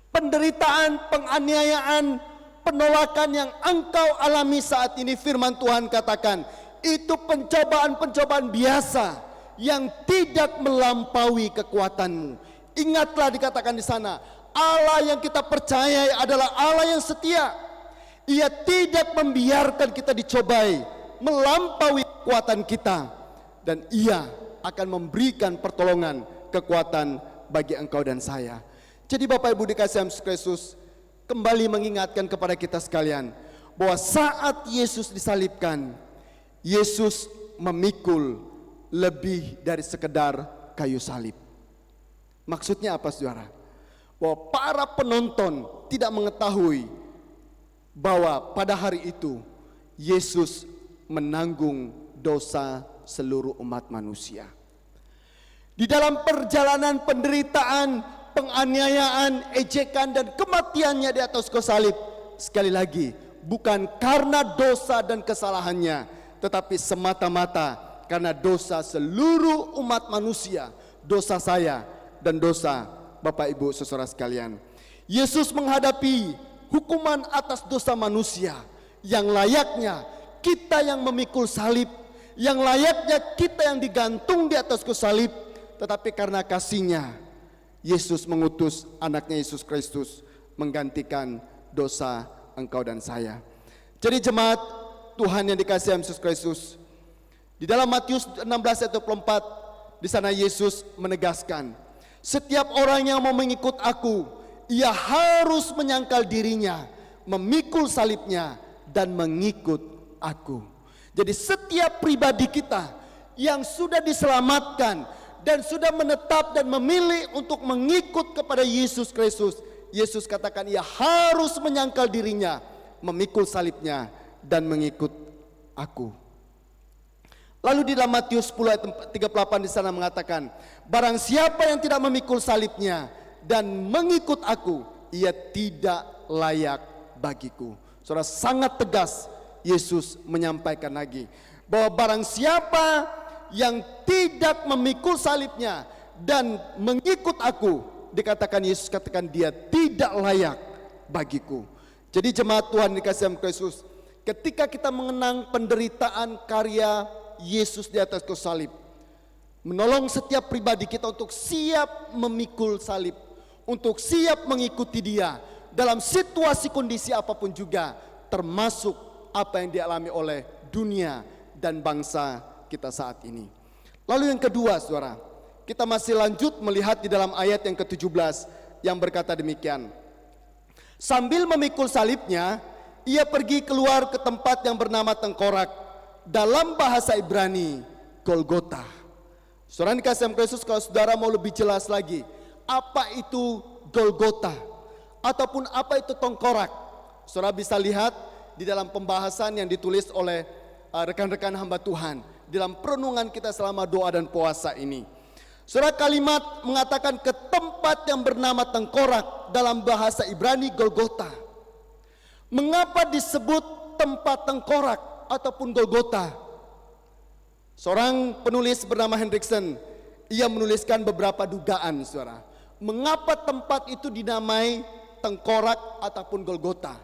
Penderitaan, penganiayaan, penolakan yang engkau alami saat ini, firman Tuhan katakan, itu pencobaan-pencobaan biasa yang tidak melampaui kekuatanmu. Ingatlah dikatakan di sana, Allah yang kita percayai adalah Allah yang setia. Ia tidak membiarkan kita dicobai melampaui kekuatan kita, dan Ia akan memberikan pertolongan, kekuatan bagi engkau dan saya. Jadi Bapak Ibu dikasihi Kristus, kembali mengingatkan kepada kita sekalian bahwa saat Yesus disalibkan, Yesus memikul lebih dari sekedar kayu salib. Maksudnya apa saudara? Bahwa para penonton tidak mengetahui bahwa pada hari itu Yesus menanggung dosa seluruh umat manusia. Di dalam perjalanan penderitaan, penganiayaan, ejekan dan kematiannya di atas kayu salib, sekali lagi bukan karena dosa dan kesalahannya, tetapi semata-mata karena dosa seluruh umat manusia, dosa saya dan dosa Bapak Ibu saudara sekalian. Yesus menghadapi hukuman atas dosa manusia yang layaknya kita yang memikul salib, yang layaknya kita yang digantung di atas kayu salib, tetapi karena kasih-Nya Yesus mengutus anaknya Yesus Kristus menggantikan dosa engkau dan saya. Jadi jemaat Tuhan yang dikasihi Yesus Kristus, di dalam Matius 16 ayat 24, di sana Yesus menegaskan, setiap orang yang mau mengikut aku, ia harus menyangkal dirinya, memikul salibnya dan mengikut aku. Jadi setiap pribadi kita yang sudah diselamatkan dan sudah menetap dan memilih untuk mengikut kepada Yesus Kristus, Yesus katakan ia harus menyangkal dirinya, memikul salibnya dan mengikut aku. Lalu di dalam Matius 10 ayat 38 di sana mengatakan, barang siapa yang tidak memikul salibnya dan mengikut aku, ia tidak layak bagiku. Saudara, sangat tegas Yesus menyampaikan lagi bahwa barang siapa yang tidak memikul salibnya dan mengikut aku, dikatakan Yesus katakan dia tidak layak bagiku. Jadi jemaat Tuhan dikasihi Kristus, ketika kita mengenang penderitaan karya Yesus di atas kayu salib, menolong setiap pribadi kita untuk siap memikul salib, untuk siap mengikuti Dia dalam situasi kondisi apapun juga, termasuk apa yang dialami oleh dunia dan bangsa kita saat ini. Lalu yang kedua saudara, kita masih lanjut melihat di dalam ayat yang ke-17 yang berkata demikian. Sambil memikul salibnya, ia pergi keluar ke tempat yang bernama Tengkorak, dalam bahasa Ibrani Golgota. Saudara dikasihi Kristus, kalau saudara mau lebih jelas lagi, apa itu Golgota ataupun apa itu Tengkorak, saudara bisa lihat di dalam pembahasan yang ditulis oleh rekan-rekan hamba Tuhan dalam perenungan kita selama doa dan puasa ini. Saudara, kalimat mengatakan ke tempat yang bernama Tengkorak, dalam bahasa Ibrani Golgota. Mengapa disebut tempat Tengkorak ataupun Golgota? Seorang penulis bernama Hendriksen, ia menuliskan beberapa dugaan saudara, mengapa tempat itu dinamai Tengkorak ataupun Golgota.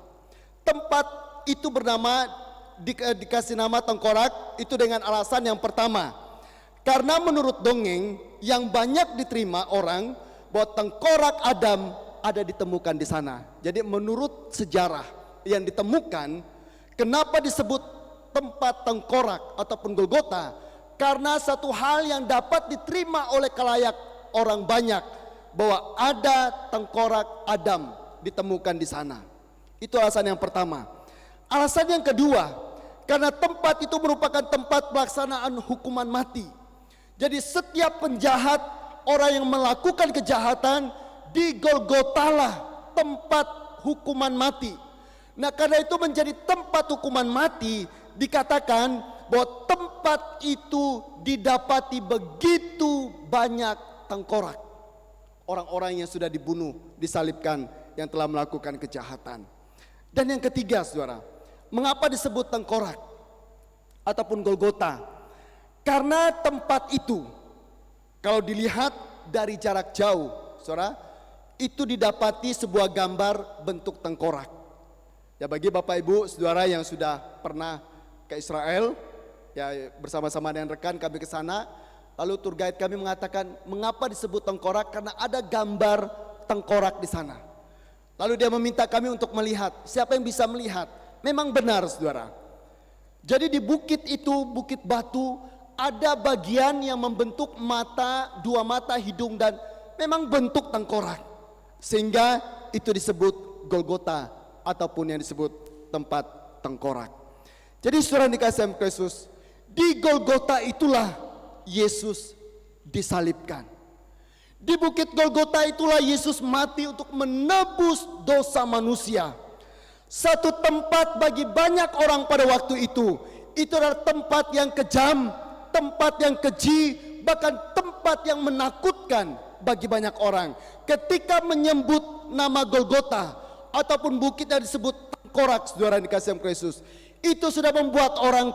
Tempat itu bernama dikasih nama Tengkorak itu dengan alasan yang pertama, karena menurut dongeng yang banyak diterima orang bahwa tengkorak Adam ada ditemukan di sana. Jadi menurut sejarah yang ditemukan, kenapa disebut tempat tengkorak ataupun Golgota? Karena satu hal yang dapat diterima oleh khalayak orang banyak, bahwa ada tengkorak Adam ditemukan di sana. Itu alasan yang pertama. Alasan yang kedua, karena tempat itu merupakan tempat pelaksanaan hukuman mati. Jadi setiap penjahat, orang yang melakukan kejahatan, di Golgotalah tempat hukuman mati. Nah, karena itu menjadi tempat hukuman mati, dikatakan bahwa tempat itu didapati begitu banyak tengkorak. Orang-orang yang sudah dibunuh, disalibkan, yang telah melakukan kejahatan. Dan yang ketiga saudara, mengapa disebut tengkorak ataupun Golgota? Karena tempat itu, kalau dilihat dari jarak jauh, saudara, itu didapati sebuah gambar bentuk tengkorak. Ya, bagi Bapak Ibu saudara yang sudah pernah ke Israel, ya bersama-sama dengan rekan kami ke sana, lalu tour guide kami mengatakan, mengapa disebut tengkorak? Karena ada gambar tengkorak di sana. Lalu dia meminta kami untuk melihat, siapa yang bisa melihat? Memang benar saudara. Jadi di bukit itu, bukit batu, ada bagian yang membentuk mata, dua mata, hidung, dan memang bentuk tengkorak. Sehingga itu disebut Golgota ataupun yang disebut tempat tengkorak. Jadi saudara dikasihi Kristus, di Golgota itulah Yesus disalibkan. Di Bukit Golgota itulah Yesus mati untuk menebus dosa manusia. Satu tempat bagi banyak orang pada waktu itu. Itu adalah tempat yang kejam, tempat yang keji, bahkan tempat yang menakutkan bagi banyak orang. Ketika menyebut nama Golgota ataupun bukit yang disebut Tengkorak, saudara dikasih Kristus, itu sudah membuat orang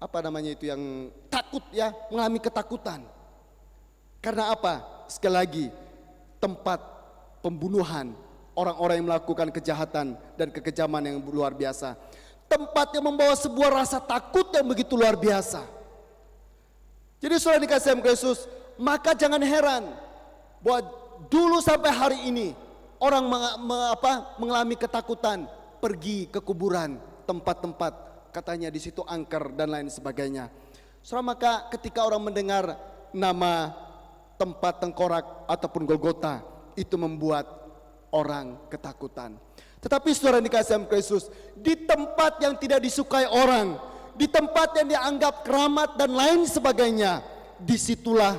apa namanya itu yang takut ya, mengalami ketakutan. Karena apa? Sekali lagi, tempat pembunuhan orang-orang yang melakukan kejahatan dan kekejaman yang luar biasa. Tempat yang membawa sebuah rasa takut yang begitu luar biasa. Jadi saudara dikasih Kristus, maka jangan heran bahwa dulu sampai hari ini orang mengalami ketakutan pergi ke kuburan, tempat-tempat katanya di situ angker dan lain sebagainya. Saudara, maka ketika orang mendengar nama tempat Tengkorak ataupun Golgota, itu membuat orang ketakutan. Tetapi saudara dikasih Kristus, di tempat yang tidak disukai orang, di tempat yang dianggap keramat dan lain sebagainya, disitulah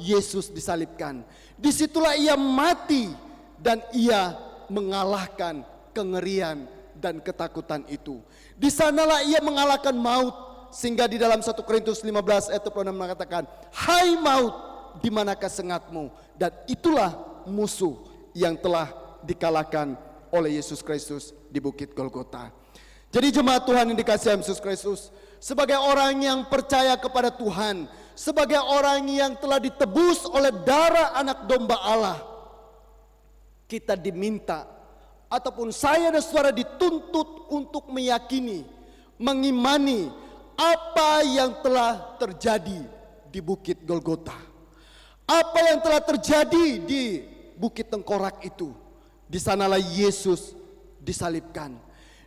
Yesus disalibkan. Disitulah ia mati dan ia mengalahkan kengerian dan ketakutan itu. Di sanalah ia mengalahkan maut, sehingga di dalam 1 Korintus 15 ayat 26 mengatakan, "Hai maut, di manakah sengatmu?" Dan itulah musuh yang telah dikalahkan oleh Yesus Kristus di Bukit Golgota. Jadi jemaat Tuhan yang dikasihi Yesus Kristus, sebagai orang yang percaya kepada Tuhan, sebagai orang yang telah ditebus oleh darah anak domba Allah, kita diminta ataupun saya dan saudara dituntut untuk meyakini, mengimani apa yang telah terjadi di Bukit Golgota. Apa yang telah terjadi di Bukit Tengkorak itu. Di sanalah Yesus disalibkan.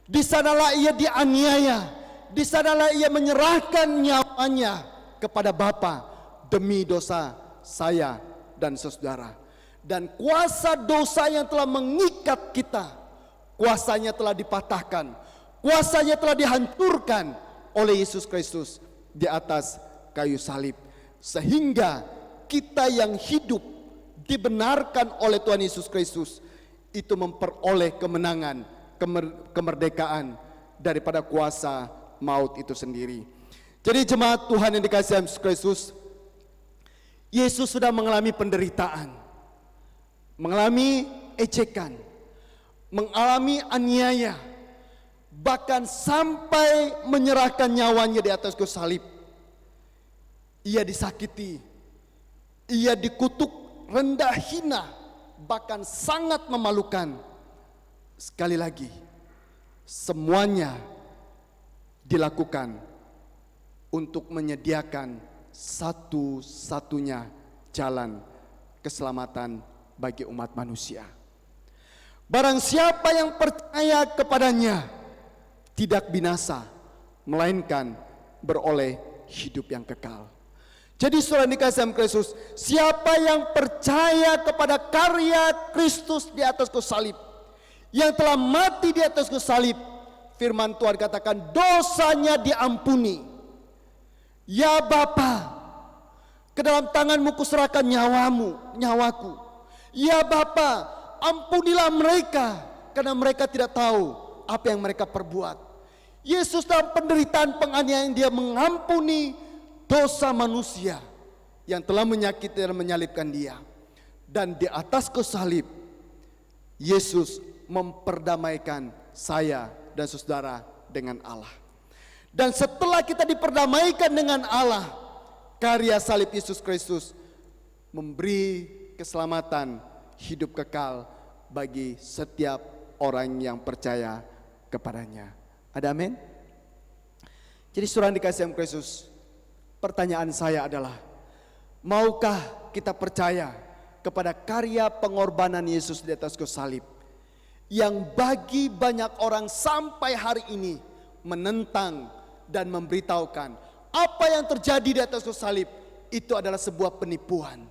Di sanalah ia dianiaya. Di sanalah ia menyerahkan nyawanya kepada Bapa demi dosa saya dan saudara. Dan kuasa dosa yang telah mengikat kita, kuasanya telah dipatahkan, kuasanya telah dihancurkan oleh Yesus Kristus di atas kayu salib. Sehingga kita yang hidup dibenarkan oleh Tuhan Yesus Kristus itu memperoleh kemenangan, kemerdekaan daripada kuasa maut itu sendiri. Jadi jemaat Tuhan yang dikasihi Yesus Kristus, Yesus sudah mengalami penderitaan, mengalami ejekan, mengalami aniaya, bahkan sampai menyerahkan nyawanya di atas kayu salib. Ia disakiti, ia dikutuk rendah hina, bahkan sangat memalukan. Sekali lagi, semuanya dilakukan untuk menyediakan satu-satunya jalan keselamatan bagi umat manusia. Barang siapa yang percaya kepadanya tidak binasa, melainkan beroleh hidup yang kekal. Jadi saudara dikasihi Kristus, siapa yang percaya kepada karya Kristus di atas kayu salib, yang telah mati di atas kayu salib, firman Tuhan katakan dosanya diampuni. Ya Bapa, ke dalam tanganmu kuserahkan nyawaku. Ya Bapa, ampunilah mereka, karena mereka tidak tahu apa yang mereka perbuat. Yesus dalam penderitaan penganiayaan dia mengampuni dosa manusia yang telah menyakiti dan menyalibkan dia. Dan di atas kayu salib, Yesus memperdamaikan saya dan saudara dengan Allah. Dan setelah kita diperdamaikan dengan Allah, karya salib Yesus Kristus memberi keselamatan hidup kekal bagi setiap orang yang percaya kepadanya. Ada amin? Jadi saudara dikasihi Kristus, pertanyaan saya adalah, maukah kita percaya kepada karya pengorbanan Yesus di atas kayu salib, yang bagi banyak orang sampai hari ini menentang dan memberitahukan apa yang terjadi di atas kayu salib itu adalah sebuah penipuan,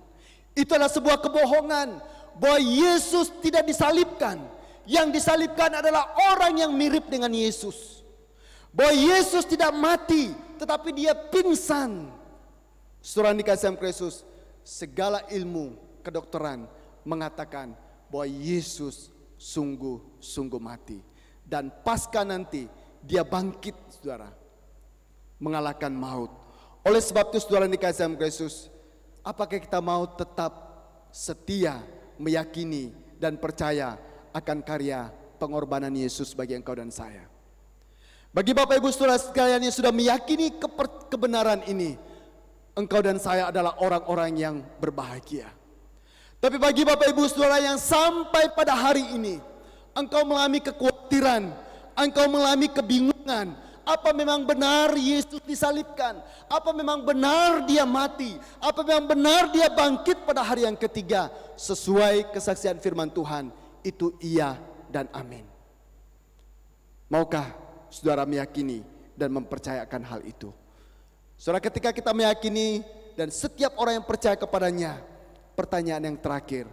itu adalah sebuah kebohongan, bahwa Yesus tidak disalibkan. Yang disalibkan adalah orang yang mirip dengan Yesus. Bahwa Yesus tidak mati, tetapi dia pingsan. Saudara dikasih Kristus, segala ilmu kedokteran mengatakan bahwa Yesus sungguh-sungguh mati. Dan pasca nanti dia bangkit, saudara, mengalahkan maut. Oleh sebab itu saudara dikasih Kristus, apakah kita mau tetap setia, meyakini dan percaya akan karya pengorbanan Yesus bagi engkau dan saya? Bagi Bapak Ibu Saudara sekalian yang sudah meyakini kebenaran ini, engkau dan saya adalah orang-orang yang berbahagia. Tapi bagi Bapak Ibu Saudara yang sampai pada hari ini engkau mengalami kekhawatiran, engkau mengalami kebingungan, apa memang benar Yesus disalibkan? Apa memang benar dia mati? Apa memang benar dia bangkit pada hari yang ketiga? Sesuai kesaksian firman Tuhan, itu iya dan amin. Maukah saudara meyakini dan mempercayakan hal itu? Saudara, ketika kita meyakini dan setiap orang yang percaya kepadanya, pertanyaan yang terakhir,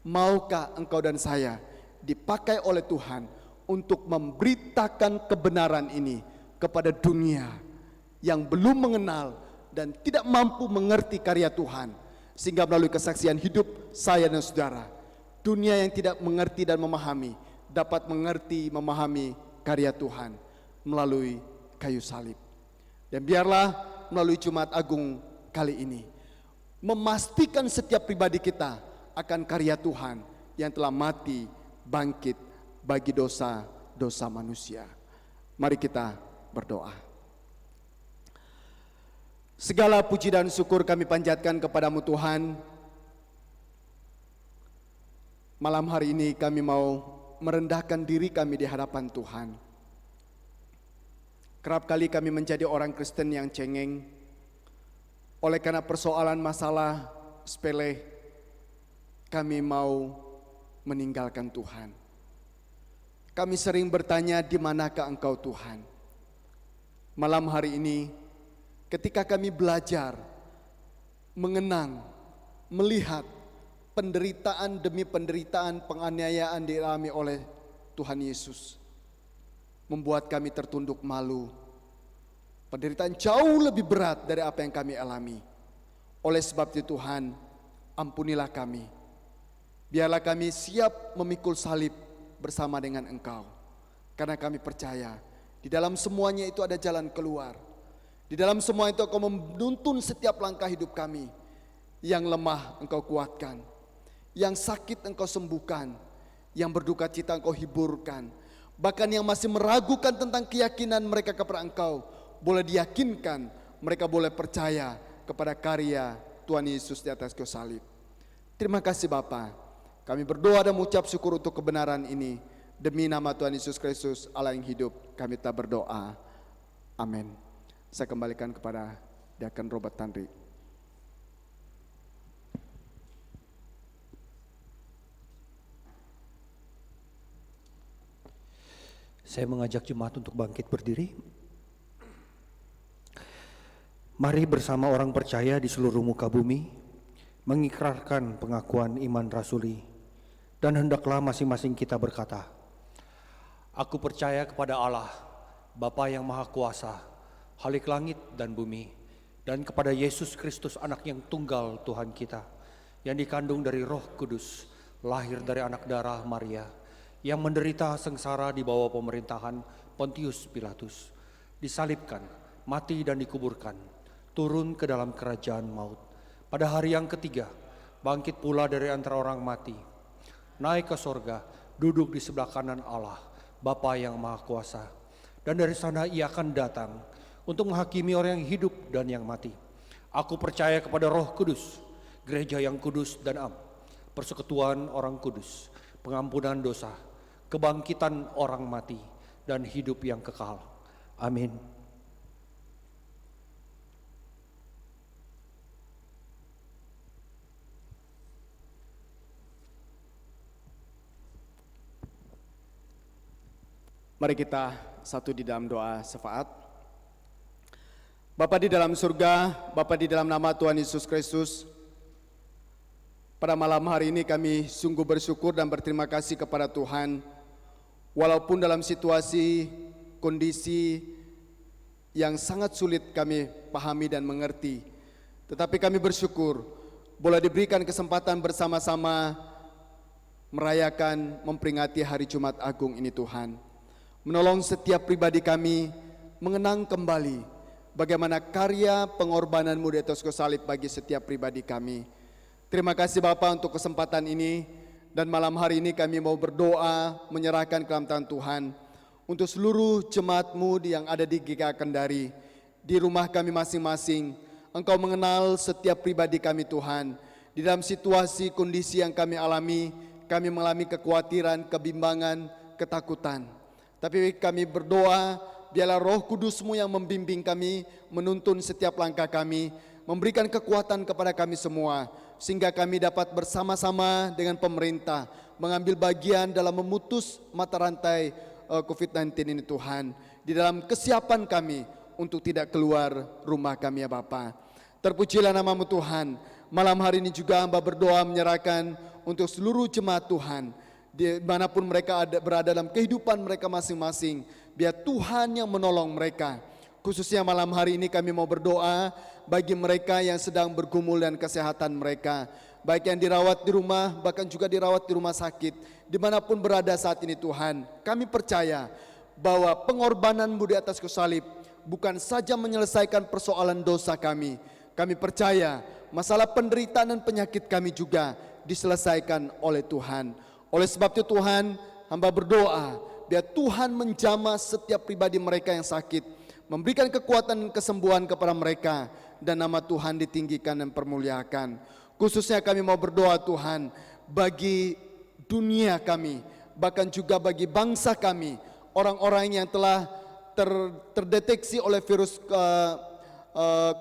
maukah engkau dan saya dipakai oleh Tuhan untuk memberitakan kebenaran ini kepada dunia yang belum mengenal dan tidak mampu mengerti karya Tuhan, sehingga melalui kesaksian hidup saya dan saudara, dunia yang tidak mengerti dan memahami dapat mengerti, memahami karya Tuhan melalui kayu salib. Dan biarlah melalui Jumat Agung kali ini memastikan setiap pribadi kita akan karya Tuhan yang telah mati, bangkit bagi dosa-dosa manusia. Mari kita berdoa. Segala puji dan syukur kami panjatkan kepadamu Tuhan. Malam hari ini kami mau merendahkan diri kami di hadapan Tuhan. Kerap kali kami menjadi orang Kristen yang cengeng oleh karena persoalan masalah sepele, kami mau meninggalkan Tuhan. Kami sering bertanya, di manakah Engkau Tuhan? Malam hari ini ketika kami belajar, mengenang, melihat penderitaan demi penderitaan, penganiayaan dialami oleh Tuhan Yesus, membuat kami tertunduk malu. Penderitaan jauh lebih berat dari apa yang kami alami. Oleh sebab itu Tuhan, ampunilah kami. Biarlah kami siap memikul salib bersama dengan Engkau. Karena kami percaya di dalam semuanya itu ada jalan keluar. Di dalam semua itu Engkau menuntun setiap langkah hidup kami. Yang lemah Engkau kuatkan, yang sakit Engkau sembuhkan, yang berduka cita Engkau hiburkan. Bahkan yang masih meragukan tentang keyakinan mereka kepada Engkau, boleh diyakinkan, mereka boleh percaya kepada karya Tuhan Yesus di atas kayu salib. Terima kasih Bapa. Kami berdoa dan mengucap syukur untuk kebenaran ini. Demi nama Tuhan Yesus Kristus, Allah yang hidup, kami tak berdoa. Amin. Saya kembalikan kepada Diakon Robert Tanri. Saya mengajak jemaat untuk bangkit berdiri. Mari bersama orang percaya di seluruh muka bumi mengikrarkan pengakuan iman rasuli, dan hendaklah masing-masing kita berkata, Aku percaya kepada Allah, Bapa yang Maha Kuasa, Khalik langit dan bumi, dan kepada Yesus Kristus anak yang tunggal Tuhan kita, yang dikandung dari Roh Kudus, lahir dari anak darah Maria, yang menderita sengsara di bawah pemerintahan Pontius Pilatus, disalibkan, mati dan dikuburkan, turun ke dalam kerajaan maut. Pada hari yang ketiga, bangkit pula dari antara orang mati, naik ke sorga, duduk di sebelah kanan Allah, Bapa yang Maha Kuasa. Dan dari sana ia akan datang untuk menghakimi orang yang hidup dan yang mati. Aku percaya kepada Roh Kudus, gereja yang kudus dan am, persekutuan orang kudus, pengampunan dosa, kebangkitan orang mati, dan hidup yang kekal. Amin. Mari kita satu di dalam doa syafaat. Bapa di dalam surga, Bapa di dalam nama Tuhan Yesus Kristus, pada malam hari ini kami sungguh bersyukur dan berterima kasih kepada Tuhan. Walaupun dalam situasi, kondisi yang sangat sulit kami pahami dan mengerti, Tetapi kami bersyukur boleh diberikan kesempatan bersama-sama merayakan, memperingati hari Jumat Agung ini Tuhan. Menolong setiap pribadi kami mengenang kembali bagaimana karya pengorbananmu di atas kayu salib bagi setiap pribadi kami. Terima kasih Bapa untuk kesempatan ini, dan malam hari ini kami mau berdoa menyerahkan ke dalam tangan Tuhan untuk seluruh jemaat-Mu yang ada di GKA Kendari, di rumah kami masing-masing. Engkau mengenal setiap pribadi kami Tuhan. Di dalam situasi kondisi yang kami alami, kami mengalami kekhawatiran, kebimbangan, ketakutan. Tapi kami berdoa, biarlah Roh Kudus-Mu yang membimbing kami, menuntun setiap langkah kami, memberikan kekuatan kepada kami semua, sehingga kami dapat bersama-sama dengan pemerintah mengambil bagian dalam memutus mata rantai COVID-19 ini Tuhan. Di dalam kesiapan kami untuk tidak keluar rumah kami ya Bapa. Terpujilah nama-Mu Tuhan. Malam hari ini juga hamba berdoa menyerahkan untuk seluruh jemaat Tuhan, dimanapun mereka berada dalam kehidupan mereka masing-masing. Biar Tuhan yang menolong mereka. Khususnya malam hari ini kami mau berdoa bagi mereka yang sedang bergumul dan kesehatan mereka, baik yang dirawat di rumah, bahkan juga dirawat di rumah sakit, dimanapun berada saat ini Tuhan. Kami percaya bahwa pengorbanan-Mu di atas kayu salib bukan saja menyelesaikan persoalan dosa kami. Kami percaya masalah penderitaan dan penyakit kami juga diselesaikan oleh Tuhan. Oleh sebab itu Tuhan, hamba berdoa biar Tuhan menjamah setiap pribadi mereka yang sakit, memberikan kekuatan dan kesembuhan kepada mereka, dan nama Tuhan ditinggikan dan permuliakan. Khususnya kami mau berdoa Tuhan bagi dunia kami, bahkan juga bagi bangsa kami, orang-orang yang telah terdeteksi oleh virus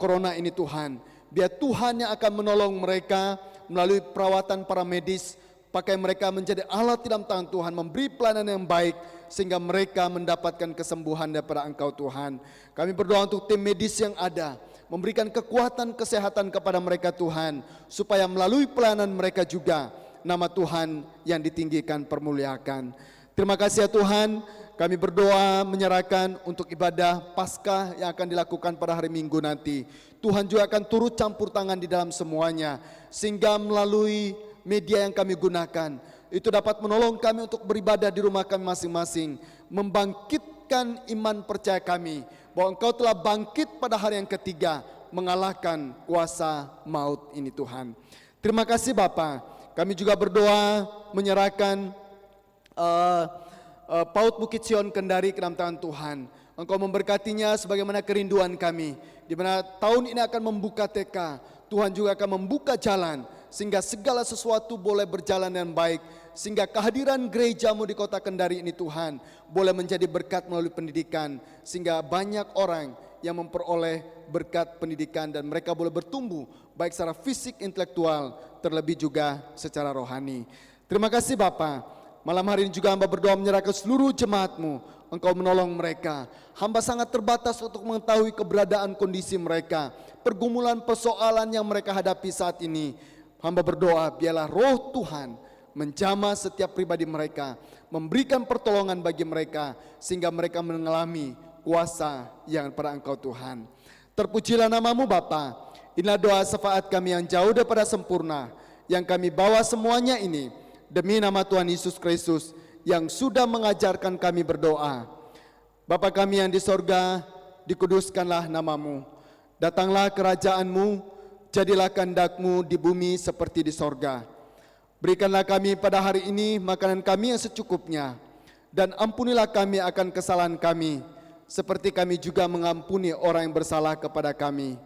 corona ini Tuhan. Biar Tuhan yang akan menolong mereka melalui perawatan para medis, pakai mereka menjadi alat di dalam tangan Tuhan, memberi pelayanan yang baik sehingga mereka mendapatkan kesembuhan daripada Engkau Tuhan. Kami berdoa untuk tim medis yang ada, memberikan kekuatan kesehatan kepada mereka Tuhan, supaya melalui pelayanan mereka juga nama Tuhan yang ditinggikan, permuliakan. Terima kasih ya Tuhan. Kami berdoa menyerahkan untuk ibadah Paskah yang akan dilakukan pada hari Minggu nanti. Tuhan juga akan turut campur tangan di dalam semuanya, sehingga melalui media yang kami gunakan itu dapat menolong kami untuk beribadah di rumah kami masing-masing, membangkitkan iman percaya kami bahwa Engkau telah bangkit pada hari yang ketiga, mengalahkan kuasa maut ini Tuhan. Terima kasih Bapa. Kami juga berdoa menyerahkan PAUD Bukit Sion Kendari ke dalam tangan Tuhan. Engkau memberkatinya sebagaimana kerinduan kami, di mana tahun ini akan membuka TK. Tuhan juga akan membuka jalan sehingga segala sesuatu boleh berjalan dengan baik, sehingga kehadiran gereja-Mu di kota Kendari ini Tuhan boleh menjadi berkat melalui pendidikan, sehingga banyak orang yang memperoleh berkat pendidikan dan mereka boleh bertumbuh baik secara fisik, intelektual, terlebih juga secara rohani. Terima kasih Bapa. Malam hari ini juga hamba berdoa menyerahkan seluruh jemaat-Mu. Engkau menolong mereka. Hamba sangat terbatas untuk mengetahui keberadaan kondisi mereka, pergumulan persoalan yang mereka hadapi saat ini. Hamba berdoa biarlah Roh Tuhan menjamah setiap pribadi mereka, memberikan pertolongan bagi mereka, sehingga mereka mengalami kuasa yang pada Engkau Tuhan. Terpujilah nama-Mu Bapa. Inilah doa syafaat kami yang jauh daripada sempurna, yang kami bawa semuanya ini demi nama Tuhan Yesus Kristus yang sudah mengajarkan kami berdoa. Bapa kami yang di sorga, dikuduskanlah nama-Mu. Datanglah kerajaan-Mu, jadilah kehendak-Mu di bumi seperti di sorga. Berikanlah kami pada hari ini makanan kami yang secukupnya, dan ampunilah kami akan kesalahan kami, seperti kami juga mengampuni orang yang bersalah kepada kami.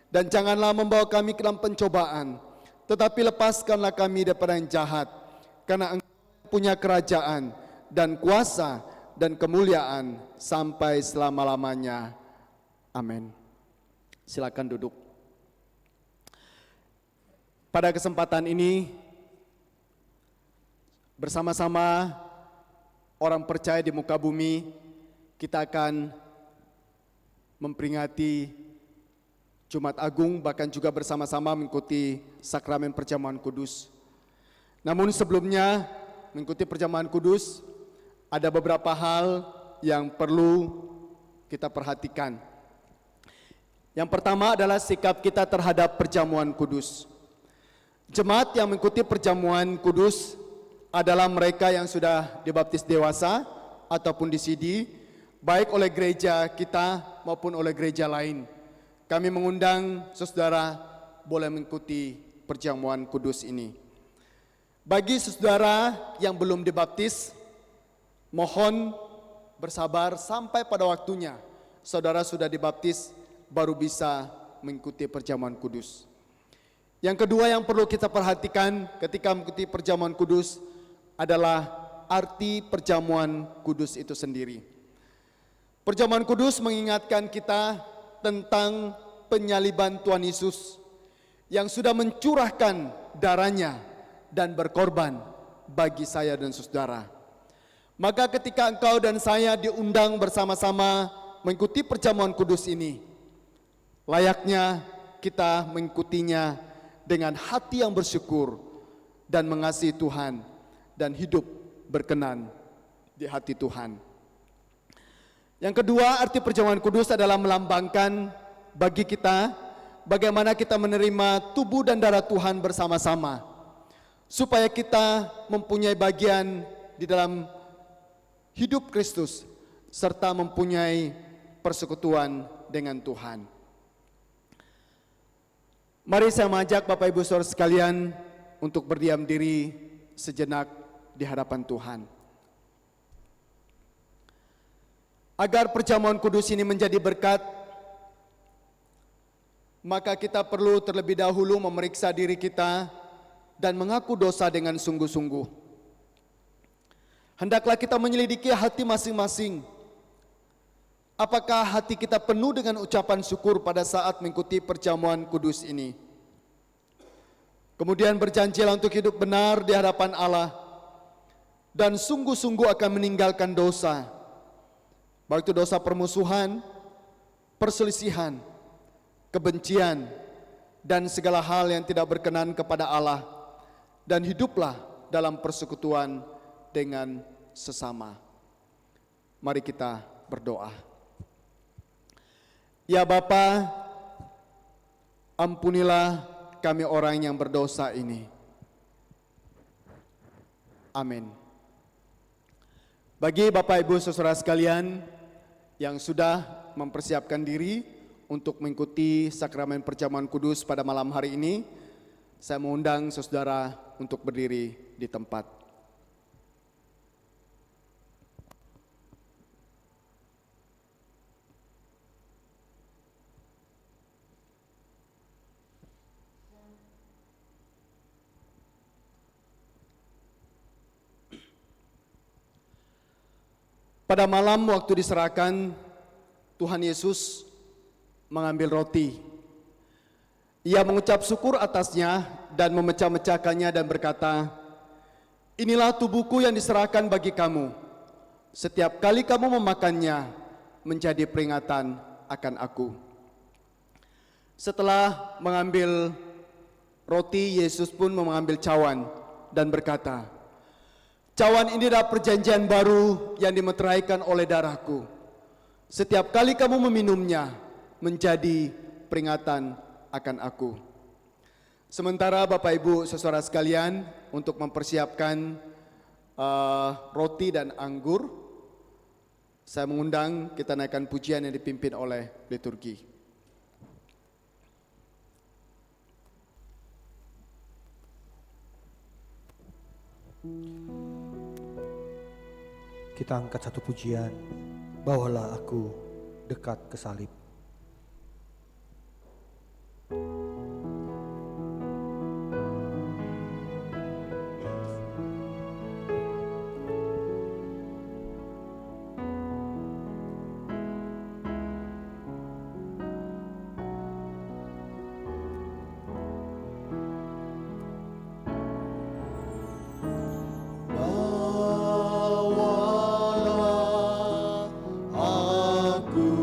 Dan janganlah membawa kami ke dalam pencobaan, tetapi lepaskanlah kami daripada yang jahat, karena Engkau punya kerajaan dan kuasa dan kemuliaan sampai selama-lamanya. Amin. Silakan duduk. Pada kesempatan ini, bersama-sama orang percaya di muka bumi, kita akan memperingati Jumat Agung, bahkan juga bersama-sama mengikuti sakramen perjamuan kudus. Namun sebelumnya mengikuti perjamuan kudus, ada beberapa hal yang perlu kita perhatikan. Yang pertama adalah sikap kita terhadap perjamuan kudus. Jemaat yang mengikuti perjamuan kudus adalah mereka yang sudah dibaptis dewasa ataupun disidi, baik oleh gereja kita maupun oleh gereja lain. Kami mengundang saudara boleh mengikuti perjamuan kudus ini. Bagi saudara yang belum dibaptis, mohon bersabar sampai pada waktunya saudara sudah dibaptis baru bisa mengikuti perjamuan kudus. Yang kedua yang perlu kita perhatikan ketika mengikuti perjamuan kudus adalah arti perjamuan kudus itu sendiri. Perjamuan kudus mengingatkan kita tentang penyaliban Tuhan Yesus yang sudah mencurahkan darahnya dan berkorban bagi saya dan saudara. Maka ketika engkau dan saya diundang bersama-sama mengikuti perjamuan kudus ini, layaknya kita mengikutinya dengan hati yang bersyukur dan mengasihi Tuhan dan hidup berkenan di hati Tuhan. Yang kedua, arti perjamuan kudus adalah melambangkan bagi kita bagaimana kita menerima tubuh dan darah Tuhan bersama-sama, supaya kita mempunyai bagian di dalam hidup Kristus serta mempunyai persekutuan dengan Tuhan. Mari saya mengajak Bapak Ibu Saudara sekalian untuk berdiam diri sejenak di hadapan Tuhan. Agar perjamuan kudus ini menjadi berkat, maka kita perlu terlebih dahulu memeriksa diri kita dan mengaku dosa dengan sungguh-sungguh. Hendaklah kita menyelidiki hati masing-masing. Apakah hati kita penuh dengan ucapan syukur pada saat mengikuti perjamuan kudus ini? Kemudian berjanjilah untuk hidup benar di hadapan Allah dan sungguh-sungguh akan meninggalkan dosa, baik itu dosa permusuhan, perselisihan, kebencian, dan segala hal yang tidak berkenan kepada Allah, dan hiduplah dalam persekutuan dengan sesama. Mari kita berdoa. Ya Bapa, ampunilah kami orang yang berdosa ini. Amin. Bagi Bapak Ibu Saudara sekalian yang sudah mempersiapkan diri untuk mengikuti sakramen perjamuan kudus pada malam hari ini, saya mengundang saudara untuk berdiri di tempat. Pada malam waktu diserahkan, Tuhan Yesus mengambil roti. Ia mengucap syukur atasnya dan memecah-mecahkannya dan berkata, "Inilah tubuhku yang diserahkan bagi kamu. Setiap kali kamu memakannya, menjadi peringatan akan aku." Setelah mengambil roti, Yesus pun mengambil cawan dan berkata, "Cawan ini adalah perjanjian baru yang dimeteraikan oleh darahku. Setiap kali kamu meminumnya, menjadi peringatan akan aku." Sementara Bapak Ibu saudara sekalian untuk mempersiapkan roti dan anggur, saya mengundang kita naikkan pujian yang dipimpin oleh liturgi. Kita angkat satu pujian, bawalah aku dekat ke salib. Bawalah aku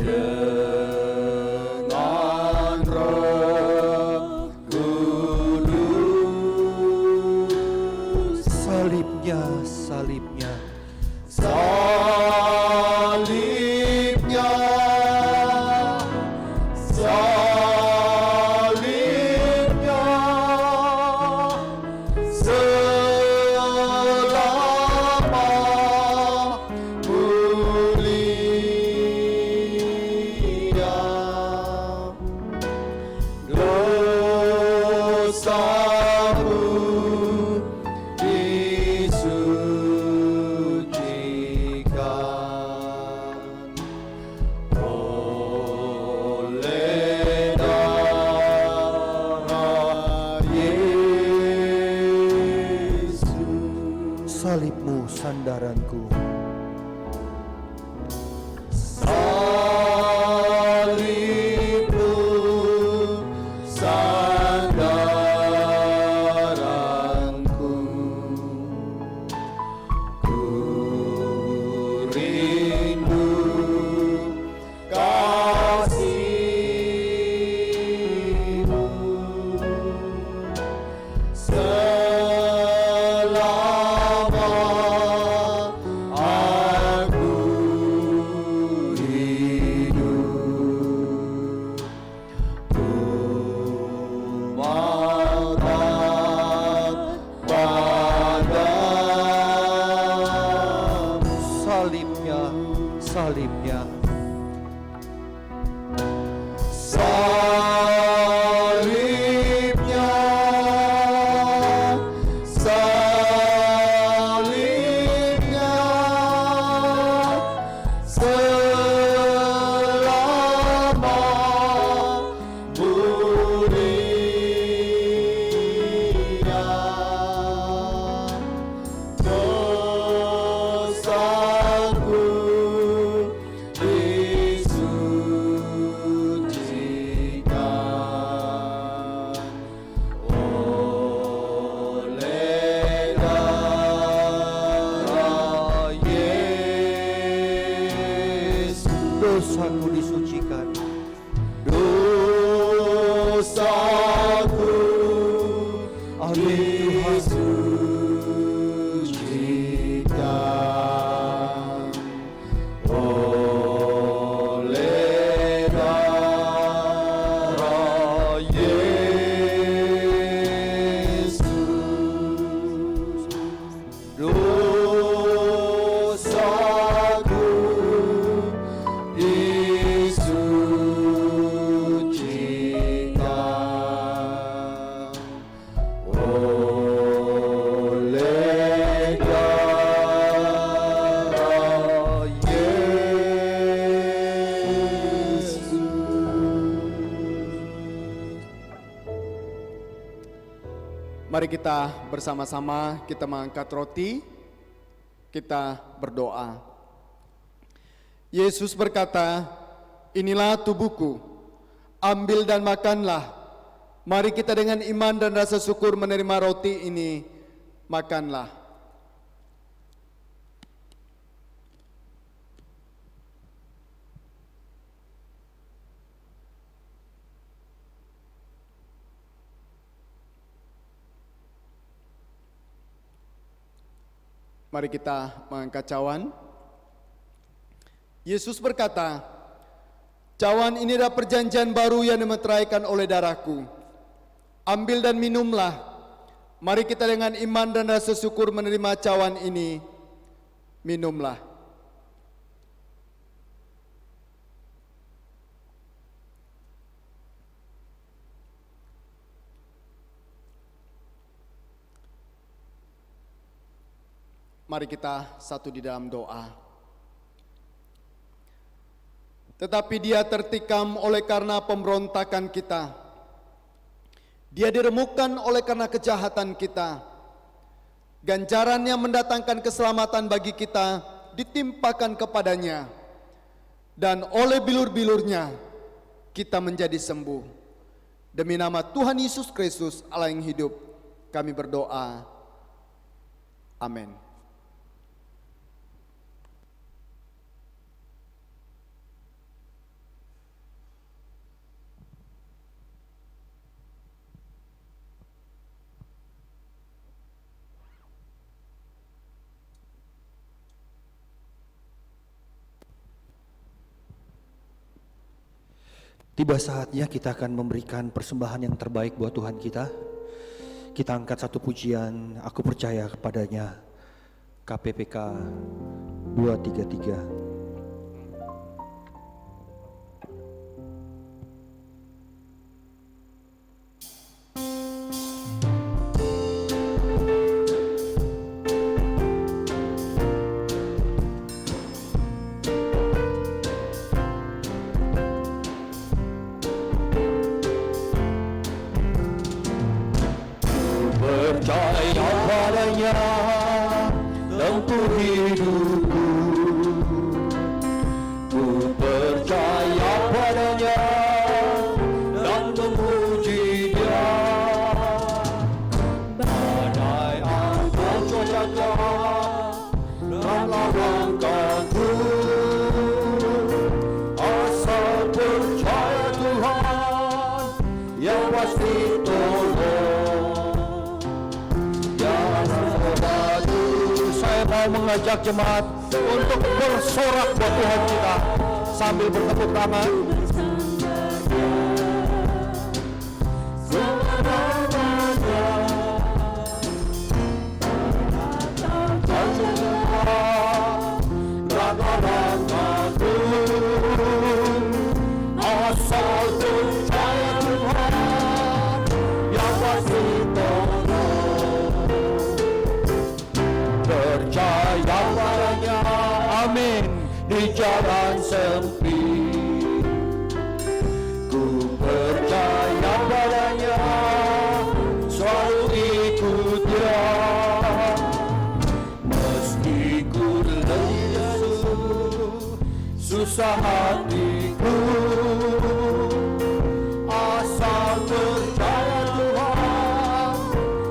dengan Roh Kudus. Salibnya, salibnya, Salibnya, salibnya, selama mulia, dosamu disucikan oleh darah Yesus. salibmu sandaranku. Salibmu sandaranku, ku rindu kasih-Mu selama aku hidup. Umat padamu. Salibnya, salibnya, Salibnya, salibnya, selama mulia, dosaku disucikan oleh darah Yesus. dosaku disucikan. Dosaku Amin disucikan oleh darah Yesus. Dosaku disucikan oleh darah Yesus. Mari kita bersama-sama kita mengangkat roti, kita berdoa. Yesus berkata, "Inilah tubuhku, ambil dan makanlah. Mari kita dengan iman dan rasa syukur menerima roti ini, makanlah." Mari kita mengangkat cawan. Yesus berkata, "Cawan ini adalah perjanjian baru yang dimeteraikan oleh darahku. Ambil dan minumlah. Mari kita dengan iman dan rasa syukur menerima cawan ini. Minumlah." Mari kita satu di dalam doa. Tetapi dia tertikam oleh karena pemberontakan kita. Dia diremukkan oleh karena kejahatan kita. Ganjaran yang mendatangkan keselamatan bagi kita ditimpakan kepadanya. Dan oleh bilur-bilurnya kita menjadi sembuh. Demi nama Tuhan Yesus Kristus Allah yang hidup, kami berdoa. Amin. Tiba saatnya kita akan memberikan persembahan yang terbaik buat Tuhan kita. Kita angkat satu pujian, aku percaya kepadanya, KPPK 233. Percaya padanya untuk hidupku, ku percaya padanya dan memuji Dia. Badai atau cuaca dalam langkahku, asal percaya Tuhan yang pasti tolong. Saya mau mengajak jemaat untuk bersorak buat Tuhan kita sambil bertepuk tangan. Asal percaya Tuhan yang pasti percaya padanya, amin, di jalan sempit. Ku percaya padanya, selalu ikut Dia. Meski ku lesu, susah hatiku, asal percaya Tuhan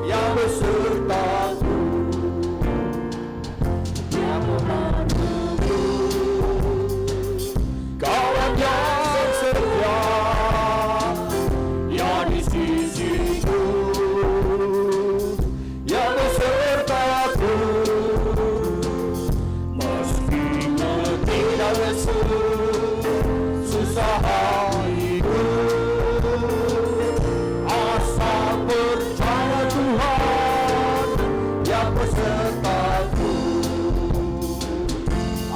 yang besertaku. Kawan yang setia, yang di sisiku, yang besertaku. Meski ku tidak lesu, susah hatiku, asal percaya Tuhan yang besertaku.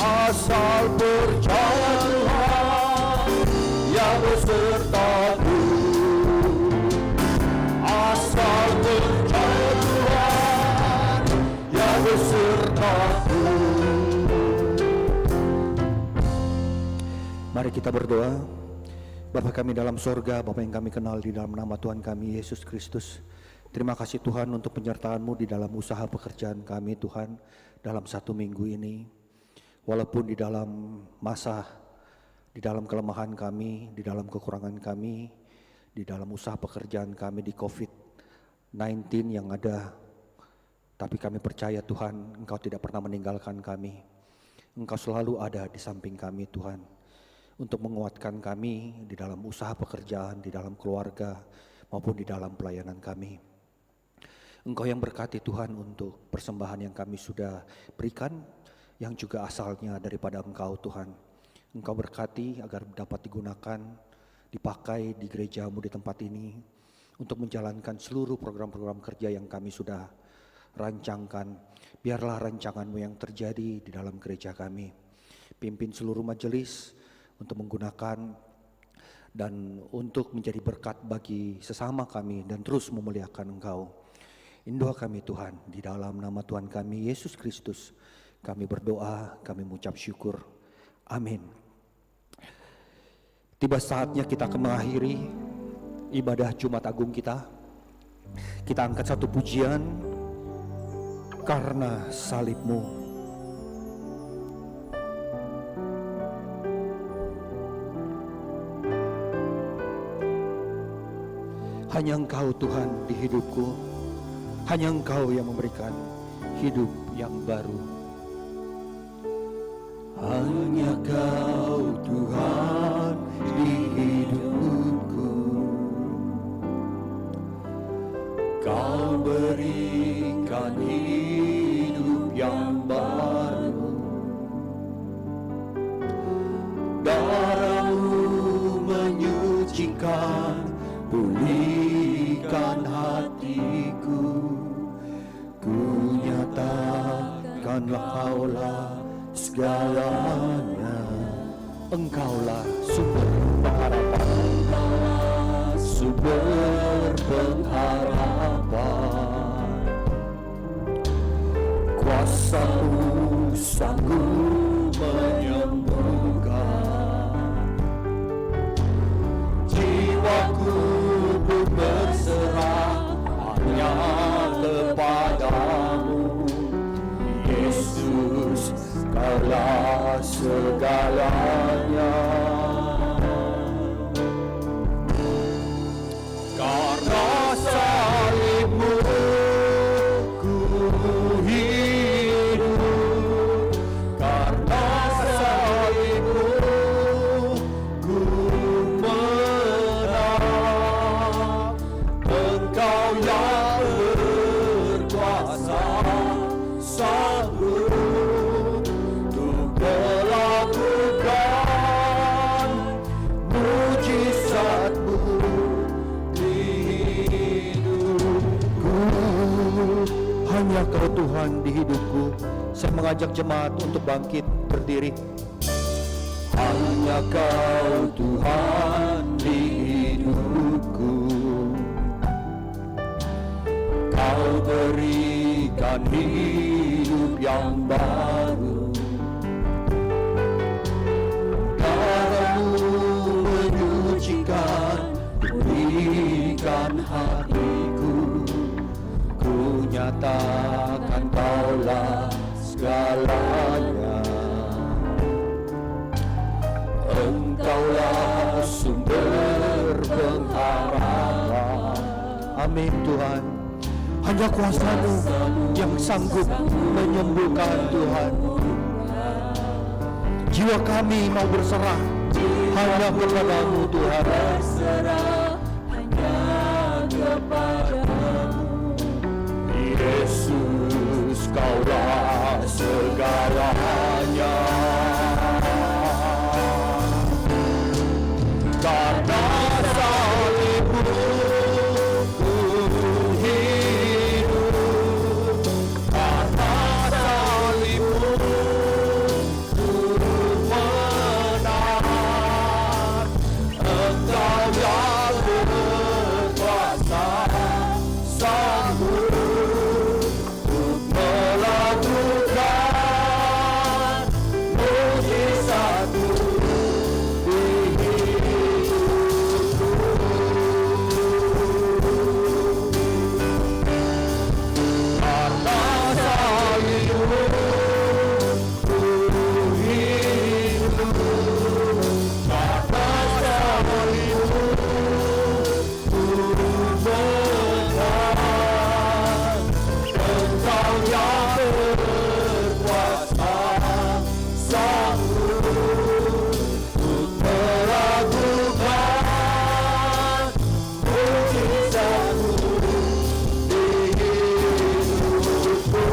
Asal percaya Tuhan yang besertaku. Asal percaya Tuhan yang besertaku. Mari kita berdoa. Bapa kami dalam sorga, Bapa yang kami kenal di dalam nama Tuhan kami Yesus Kristus. Terima kasih Tuhan untuk penyertaan-Mu di dalam usaha pekerjaan kami Tuhan dalam satu minggu ini. Walaupun di dalam masa, di dalam kelemahan kami, di dalam kekurangan kami, di dalam usaha pekerjaan kami di COVID-19 yang ada, tapi kami percaya Tuhan, Engkau tidak pernah meninggalkan kami. Engkau selalu ada di samping kami Tuhan, untuk menguatkan kami di dalam usaha pekerjaan, di dalam keluarga, maupun di dalam pelayanan kami. Engkau yang berkati Tuhan untuk persembahan yang kami sudah berikan, yang juga asalnya daripada Engkau Tuhan. Engkau berkati agar dapat digunakan, dipakai di gereja-Mu di tempat ini untuk menjalankan seluruh program-program kerja yang kami sudah rancangkan. Biarlah rancangan-Mu yang terjadi di dalam gereja kami. Pimpin seluruh majelis untuk menggunakan dan untuk menjadi berkat bagi sesama kami dan terus memuliakan Engkau. Indoa kami Tuhan, di dalam nama Tuhan kami Yesus Kristus kami berdoa, kami mengucap syukur. Amin. Tiba saatnya kita akan mengakhiri ibadah Jumat Agung kita. Kita angkat satu pujian, karena salib-Mu. Hanya Engkau Tuhan di hidupku, hanya Engkau yang memberikan hidup yang baru. Hanya Kau Tuhan di hidupku, Kau berikan hidup yang baru. Darah-Mu menyucikan Tuhanlah kaulah segalanya, Engkaulah sumber pengharapan, sumber pengharapan. Kuasa-Mu sanggup menyembuhkan, jiwaku pun berserah hanya kepadamu. Yesus, Kaulah segalanya. Karena salib-Mu ku hidup, karena salib-Mu ku menang. Engkau yang berkuasa sanggup untuk melakukan mujizat-Mu di hidupku. Hanya Kau Tuhan di hidupku. Saya mengajak jemaat untuk bangkit berdiri. Hanya Kau Tuhan di hidupku. Kau berikan hidup yang baru. Darah-Mu menyucikan, berikan hatiku. Ku nyatakan Kaulah segalanya. Engkaulah sumber pengharapan. Amin Tuhan. Hanya kuasa-Mu yang sanggup menyembuhkan Tuhan. Jiwa kami mau berserah hanya kepada-Mu Tuhan. Yesus, Kaulah segalanya. Karena salib-Mu ku hidup, karena salib-Mu ku menang. Engkau yang berkuasa sanggup untuk melakukan mujizat-Mu di hidupku. Karena salib-Mu ku hidup, karena salib-Mu ku menang. Engkau yang berkuasa sanggup untuk melakukan mujizat-Mu di hidupku.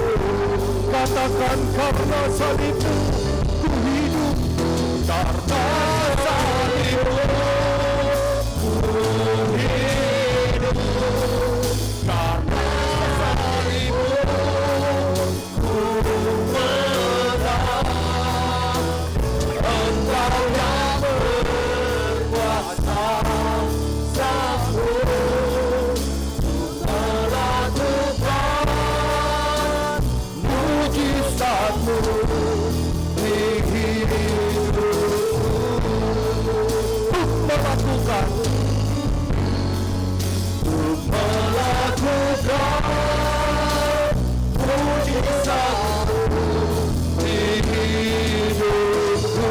Katakan, karena salib-Mu ku hidup, karena salib-Mu ku hidup, karena salib-Mu ku menang. Engkau yang berkuasa sanggup untuk melakukan mujizat-Mu di hidupku. Melakukan mujizat-Mu di hidupku.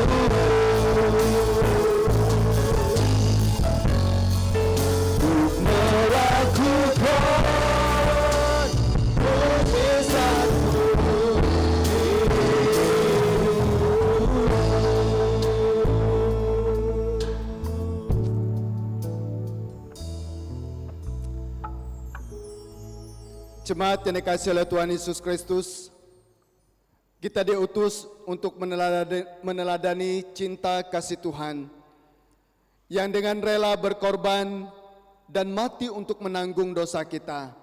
Untuk melakukan mujizat-Mu di Jemaat yang dikasihi oleh Tuhan Yesus Kristus, kita diutus untuk meneladani cinta kasih Tuhan yang dengan rela berkorban dan mati untuk menanggung dosa kita.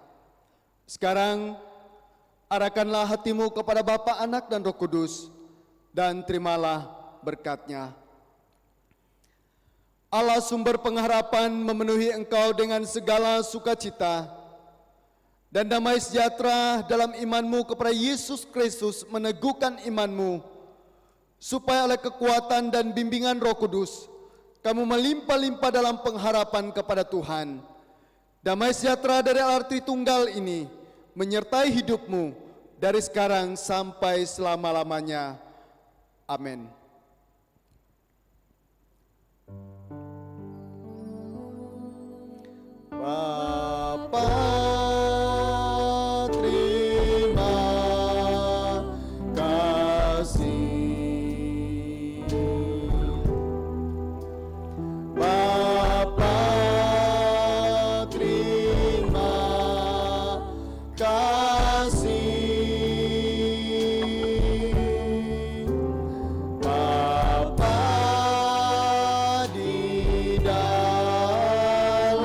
Sekarang Arahkanlah hatimu kepada Bapa, Anak, dan Roh Kudus, dan terimalah berkat-Nya. Allah sumber pengharapan memenuhi engkau dengan segala sukacita, dan damai sejahtera dalam imanmu kepada Yesus Kristus meneguhkan imanmu, supaya oleh kekuatan dan bimbingan Roh Kudus, kamu melimpah-limpah dalam pengharapan kepada Tuhan. Damai sejahtera dari Allah Tritunggal ini menyertai hidupmu dari sekarang sampai selama-lamanya. Amin. Bapa, terima kasih. Bapa, terima kasih. Bapa di dalam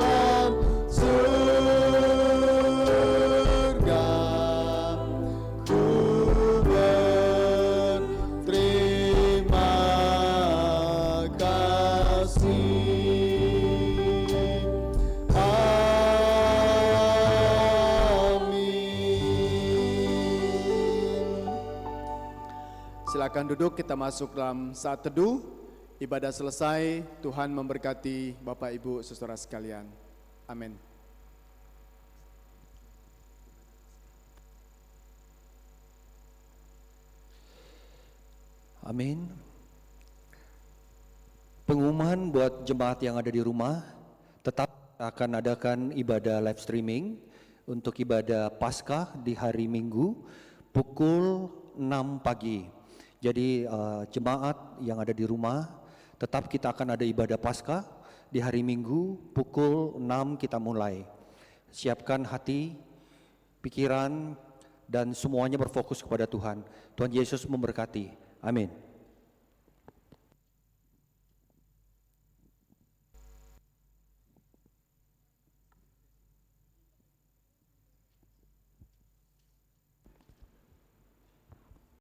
surga, ku berterima kasih. Amin. Silakan duduk, kita masuk dalam saat teduh. Ibadah selesai, Tuhan memberkati Bapak Ibu saudara sekalian. Amin. Amin. Pengumuman buat jemaat yang ada di rumah, tetap akan adakan ibadah live streaming untuk ibadah Paskah di hari Minggu pukul 6 pagi. Jadi jemaat yang ada di rumah, tetap kita akan ada ibadah Paskah di hari Minggu pukul 6 kita mulai. Siapkan hati, pikiran, dan semuanya berfokus kepada Tuhan. Tuhan Yesus memberkati. Amin.